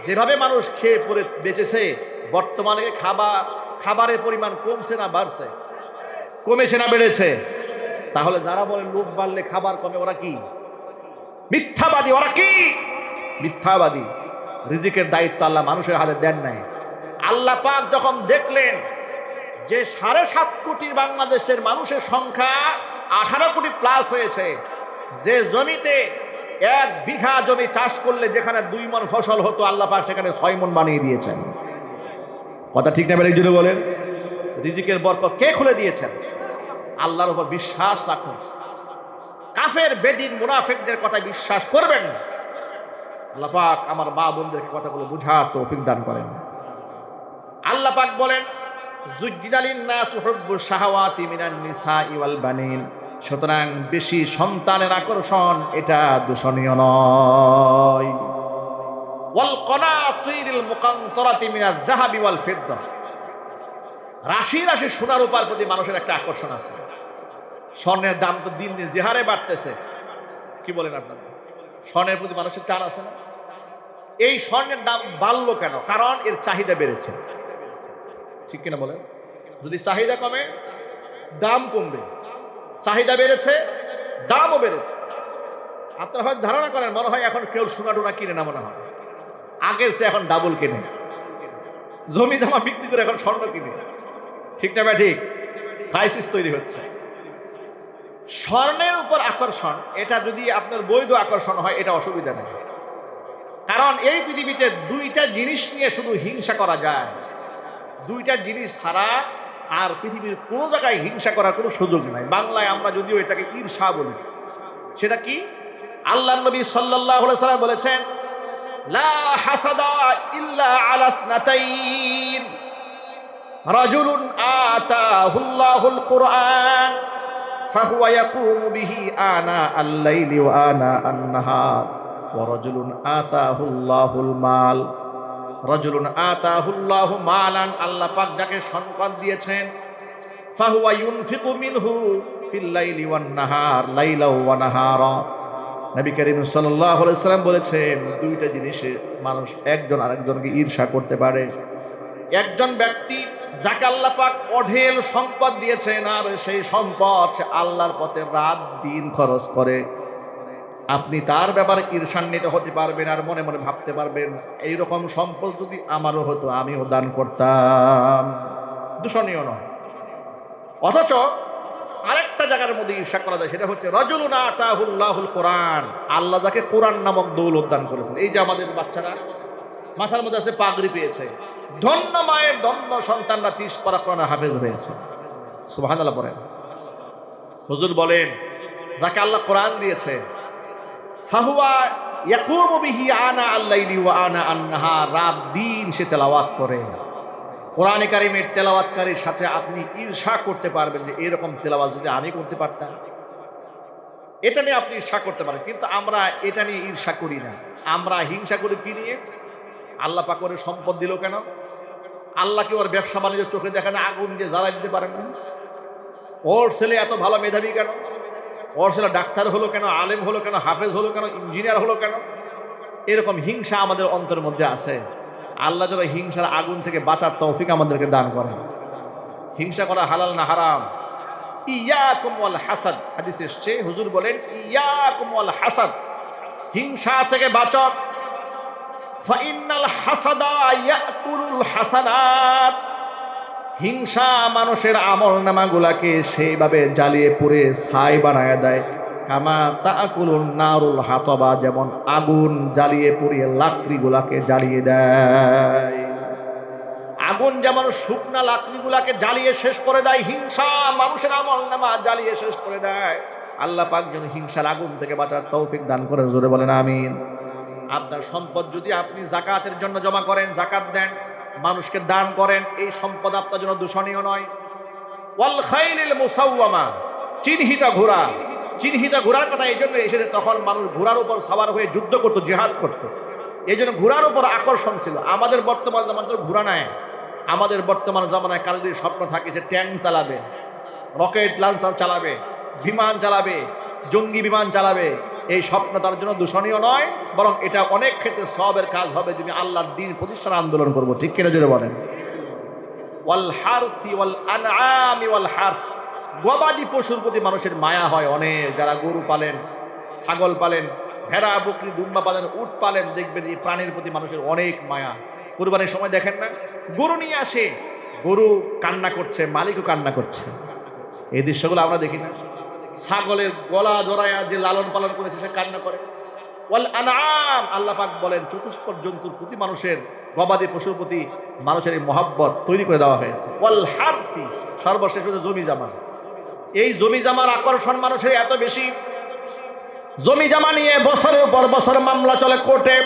Speaker 1: যেভাবে মানুষ খেয়ে পরে বেঁচেছে, বর্তমানে খাবারের পরিমাণ কমছে না বাড়ছে? কমেছে না বেড়েছে? তাহলে যারা বলে লোক বাড়লে খাবার কমে, ওরা কি মিথ্যাবাদী? ওরা কি মিথ্যাবাদী? রিজিকের দায়িত্ব আল্লাহ মানুষের হাতে দেন নাই। আল্লাহ পাক যখন দেখলেন যে 7.5 কোটি বাংলাদেশের মানুষের সংখ্যা 18 কোটি প্লাস হয়েছে, যে জমিতে 1 বিঘা জমি চাষ করলে যেখানে 2 মণ ফসল হতো, আল্লাহ পাক সেখানে 6 মণ বানিয়ে দিয়েছেন। কথা ঠিক না ভাই, জুড়ে বলেন। রিজিকের বরকত কে খুলে দিয়েছেন? আল্লাহর উপর বিশ্বাস রাখুন। কাফের, বেদিন, মুনাফিকদের কথা বিশ্বাস করবেন না। আল্লাহ পাক আমার মা বোনদেরকে কথাগুলো বুঝার তৌফিক দান করেন। আল্লাহ পাক বলেন, যুজ্জিদালিন নাসু হুব্বুশ শাহাওয়াতি মিনান নিসাই ওয়াল বানিন। সুতরাং বেশি সন্তানের আকর্ষণ এটা দূষণীয় নয়। ওয়াল কনাতিরিল মুকান্তরাতি মিনাজ যাহাবি ওয়াল ফিদ্দা। রাশি রাশি সোনার রূপার প্রতি মানুষের একটা আকর্ষণ আছে। স্বর্ণের দাম তো দিন দিন যে হারে বাড়তেছে, কি বলেন আপনারা? স্বর্ণের প্রতি মানুষের টান আছে না? এই স্বর্ণের দাম বাড়লো কেন? কারণ এর চাহিদা বেড়েছে, ঠিক কিনা বলেন? যদি চাহিদা কমে দাম কমবে, চাহিদা বেড়েছে দামও বেড়েছে। আপনারা হয়তো ধারণা করেন, মনে হয় এখন কেউ সোনা টোনা কিনে না, মনে হয় আগের চেয়ে এখন ডাবল কিনে, জমি জমা বিক্রি করে এখন স্বর্ণ কিনে, ঠিক না ভাই, ঠিক? ক্রাইসিস তৈরি হচ্ছে। স্বর্ণের উপর আকর্ষণ, এটা যদি আপনার বৈধ আকর্ষণ হয়, এটা অসুবিধা নেই। কারণ এই পৃথিবীতে 2টা জিনিস নিয়ে শুধু হিংসা করা যায়। 2টা জিনিস ছাড়া আর পৃথিবীর কোনো জায়গায় হিংসা করার কোনো সুযোগ নাই। বাংলায় আমরা যদিও এটাকে ঈর্ষা বলি। সেটা কি? আল্লাহর নবী সাল্লাল্লাহু আলাইহি ওয়াসাল্লাম বলেছেন, লা হাসাদা ইল্লা আলা ইসনাতাইন, রাজুলুন আতাহুল্লাহুল কুরআন ফাহুয়া ইয়াকুমু বিহি আনা আল-লাইলি ওয়া আনা আন-নাহার, ওয়া রাজুলুন আতাহুল্লাহুল মাল। রাজুলুন আতাহুল্লাহু মালান, আল্লাহ পাক যাকে সম্পদ দিয়েছেন, ফাহুয়া ইউনফিকু মিনহু ফিল লাইলি ওয়ান নাহার, লাইলা ওয়া নাহারা। নবী করিম সাল্লাল্লাহু আলাইহি ওয়াসাল্লাম বলেছেন, 2টা জিনিসে মানুষ একজন আরেকজনকে ঈর্ষা করতে পারে। একজন ব্যক্তি যাকে আল্লাহ পাক অঢেল সম্পদ দিয়েছেন, আর সেই সম্পদ সে আল্লাহর পথে রাত দিন খরচ করে, আপনি তার ব্যাপারে ঈর্ষান্বিত হতে পারবেন আর মনে মনে ভাবতে পারবেন এইরকম সম্পদ যদি আমারও হতো আমিও দান করতাম। দূষণীয় নয়। অথচ আরেকটা জায়গার মধ্যে ঈর্ষা করা যায়, সেটা হচ্ছে রাজুলুন আতাহুল্লাহুল কোরআন, আল্লাহ যাকে কোরআন নামক দৌলত দান করেছেন। এই যে আমাদের বাচ্চারা মাথার মধ্যে আছে পাগড়ি পেয়েছে, ধন্য মায়ের ধন্য সন্তানরা 30 পারা কোরআনের হাফেজ হয়েছে। সুবহানাল্লাহ পড়েন। হুজুর বলেন যাকে আল্লাহ কোরআন দিয়েছে, ফাহুয়া ইয়াকুমু বিহি আনা আল-লাইলি ওয়া আনা আন-নাহার, রাত দিন সে তেলাওয়াত করে। কোরআনে কারিমের তেলাওয়াতকারীর সাথে আপনি ঈর্ষা করতে পারবেন যে এরকম তেলাওয়াত যদি আমি করতে পারতাম, এটা নিয়ে আপনি ঈর্ষা করতে পারেন। কিন্তু আমরা এটা নিয়ে ঈর্ষা করি না, আমরা হিংসা করি কি নিয়ে? আল্লাহ পাক ওর সম্পদ দিল কেন? আল্লাহ কি ওর ব্যবসা বাণিজ্য চোখে দেখে না? আগুন দিয়ে জ্বালাই দিতে পারেন না? ওর ছেলে এত ভালো মেধাবী কেন? ওর ছেলে ডাক্তার হলো কেন? আলেম হলো কেন? হাফেজ হলো কেন? ইঞ্জিনিয়ার হলো কেন? এরকম হিংসা আমাদের অন্তরের মধ্যে আছে। আল্লাহ যেন হিংসার আগুন থেকে বাঁচার তৌফিক আমাদেরকে দান করেন। হিংসা করা হালাল না হারাম? ইয়াকুম ওয়াল হাসাদ, হাদিসে এসেছে, হুজুর বলেন ইয়াকুম ওয়াল হাসাদ, হিংসা থেকে বাঁচো। ফাইন্নাল হাসাদা ইয়াকুলুল হাসানাত, হিংসা মানুষের আমলনামাগুলোকে সেইভাবে জ্বালিয়ে পুড়ে ছাই বানায় দেয়। কামা তাকুলুন নারুল হাতাবা, যেমন আগুন জ্বালিয়ে পুড়িয়ে লাকড়িগুলাকে জ্বালিয়ে দেয়। আগুন যেমন শুকনা লাকড়িগুলাকে জ্বালিয়ে শেষ করে দেয়, হিংসা মানুষের আমলনামা জ্বালিয়ে শেষ করে দেয়। আল্লাহ পাক যেন হিংসার আগুন থেকে বাঁচার তৌফিক দান করেন, জোরে বলেন আমিন। আপনার সম্পদ যদি আপনি যাকাতের জন্য জমা করেন, যাকাত দেন, মানুষকে দান করেন, এই সম্পদ আপনার জন্য দূষণীয় নয়। ওয়াল খাইলিল মুসাওয়ামা, চিহ্নিত ঘোড়া, চিহ্নিত ঘোড়ার কথা এই জন্য এসেছে, তখন মানুষ ঘোড়ার উপর সাওয়ার হয়ে যুদ্ধ করতো, জিহাদ করতো, এই জন্য ঘোড়ার উপর আকর্ষণ ছিল। আমাদের বর্তমান জামানায় তো ঘোড়া নাই। আমাদের বর্তমান জামানায় কারো যদি স্বপ্ন থাকে যে ট্যাঙ্ক চালাবে, রকেট লঞ্চার চালাবে, বিমান চালাবে, জঙ্গি বিমান চালাবে, এই স্বপ্ন তার জন্য দূষণীয় নয়, বরং এটা অনেক ক্ষেত্রে সওয়াবের কাজ হবে যদি আল্লাহর দ্বীন প্রতিষ্ঠার আন্দোলন করব। ঠিক কিনা জোরে বলেন। ওয়াল হারসি ওয়াল আনআমি ওয়াল হারস, গবাদি পশুর প্রতি মানুষের মায়া হয় অনেক। যারা গরু পালেন, ছাগল পালেন, ভেড়া বকরি দুম্বা পালেন, উট পালেন, দেখবেন এই প্রাণীর প্রতি মানুষের অনেক মায়া। কুরবানির সময় দেখেন না, গরু নিয়ে আসে, গরু কান্না করছে, মালিকও কান্না করছে, এই দৃশ্যগুলো আমরা দেখি না? ছাগলের গলা জড়ায়া যে লালন পালন করেছে সে কান্না করে। ওয়াল আনআম, আল্লাহ পাক বলেন চতুষ্পদ জন্তুর প্রতি মানুষের, গবাদি পশুর প্রতি মানুষের এই মহব্বত তৈরি করে দেওয়া হয়েছে। ওয়াল হারসি, সর্বশেষ হচ্ছে জমি জামা। এই জমি জামার আকর্ষণ মানুষের এত বেশি, জমি জামা নিয়ে বছরের পর বছর মামলা চলে কোর্টে।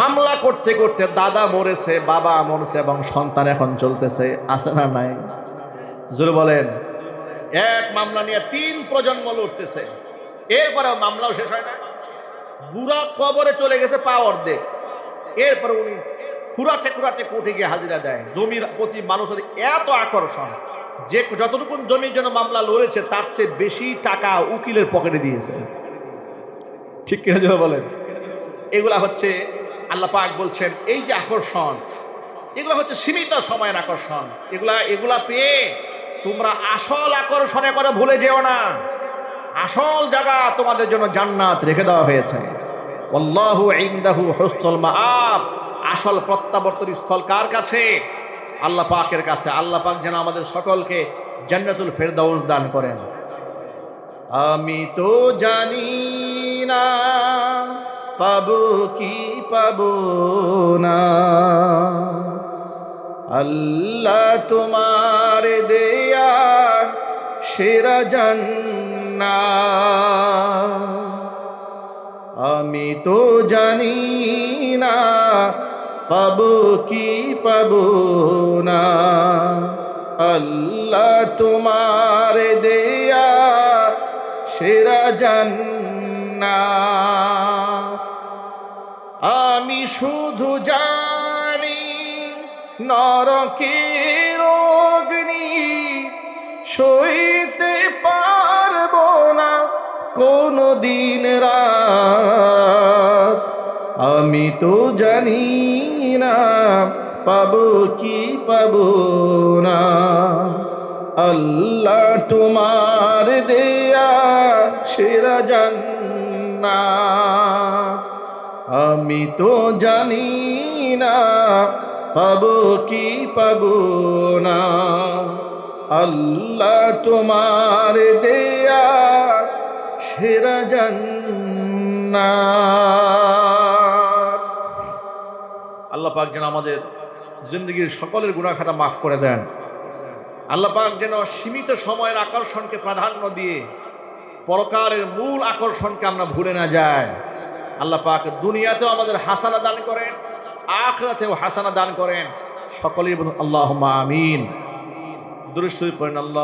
Speaker 1: মামলা করতে করতে দাদা মরেছে, বাবা মরেছে, এবং সন্তান এখন চলতেছে, আছে না নাই? জোরে বলেন। এক মামলা নিয়ে 3 প্রজন্ম লড়তেছে, এরপরেও মামলাও শেষ হয় না। বুড়া কবরে চলে গেছে পা অর্ধেক, এরপরে উনি খুঁড়াতে খুঁড়াতে কোর্টে গিয়ে হাজিরা দেয়। জমির প্রতি মানুষের এত আকর্ষণ যে যতটুকু জমির জন্য মামলা লড়েছে তার চেয়ে বেশি টাকা উকিলের পকেটে দিয়েছে। ঠিক কিনা জোরে বলেন। এগুলা হচ্ছে আল্লাহ পাক বলছেন এই যে আকর্ষণ, এগুলা হচ্ছে সীমিত সময়ের আকর্ষণ। এগুলা পেয়ে তোমরা আসল আকর্ষণে করে ভুলে যেও না। আসল জায়গা তোমাদের জন্য জান্নাত রেখে দেওয়া হয়েছে। আল্লাহু ইনদাহু হুসনুল মাআব, আসল প্রত্যাবর্তন স্থল কার কাছে? আল্লাহ পাকের কাছে। আল্লাহ পাক যেন আমাদের সকলকে জান্নাতুল ফেরদাউস দান করেন। আমি তো জানি না পাবো কি পাবো না, আল্লাহ তোমার দেয়া সেরা জান্নাত। আমি তো জানি না পাবো কি পাবো না, আল্লাহ তোমার দেয়া সেরা জান্নাত। আমি শুধু জানি নরকের অগ্নি সইতে পারবো না কোনো দিন রাত। আমি তো জানি না পাবো কি পাবো না। আল্লাহ তোমার দেয়া সেরা জান্নাত, আমি তো জানি না পাবো কি পাবো না। আল্লাহ তোমার দেয়া সেরা জান্নাত। আল্লাহ পাক যেন আমাদের জিন্দগির সকলের গুনাহ খাতা মাফ করে দেন। আল্লাহ পাক যেন সীমিত সময়ের আকর্ষণকে প্রাধান্য দিয়ে পরকালের মূল আকর্ষণকে আমরা ভুলে না যাই। আল্লাহ পাক দুনিয়াতেও আমাদের হাসানা দান করেন, আখিরাতেও হাসানা দান করেন। সকলেই বলুন আল্লাহুম্মা আমিন। দুরূদ শরীফ পড়েন। আল্লাহ